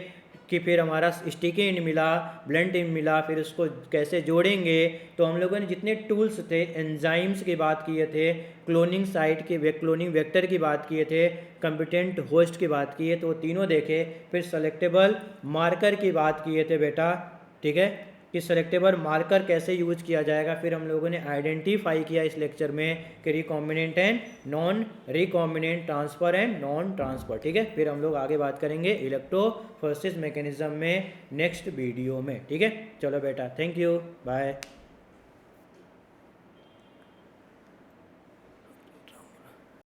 कि फिर हमारा स्टिकी एंड मिला, ब्लंट एंड मिला, फिर उसको कैसे जोड़ेंगे। तो हम लोगों ने जितने टूल्स थे, एंजाइम्स की बात किए थे, क्लोनिंग साइट के क्लोनिंग वेक्टर की बात किए थे, कंपिटेंट होस्ट की बात की है, तो वो तीनों देखे। फिर सेलेक्टेबल मार्कर की बात किए थे बेटा। ठीक है, कि सेलेक्टेबल मार्कर कैसे यूज किया जाएगा। फिर हम लोगों ने आइडेंटिफाई किया इस लेक्चर में कि recombinant and non recombinant, transfer and non transfer. ठीक है, फिर हम लोग आगे बात करेंगे इलेक्ट्रोफोरेसिस मैकेनिज्म में नेक्स्ट वीडियो में। ठीक है, चलो बेटा, थैंक यू, बाय।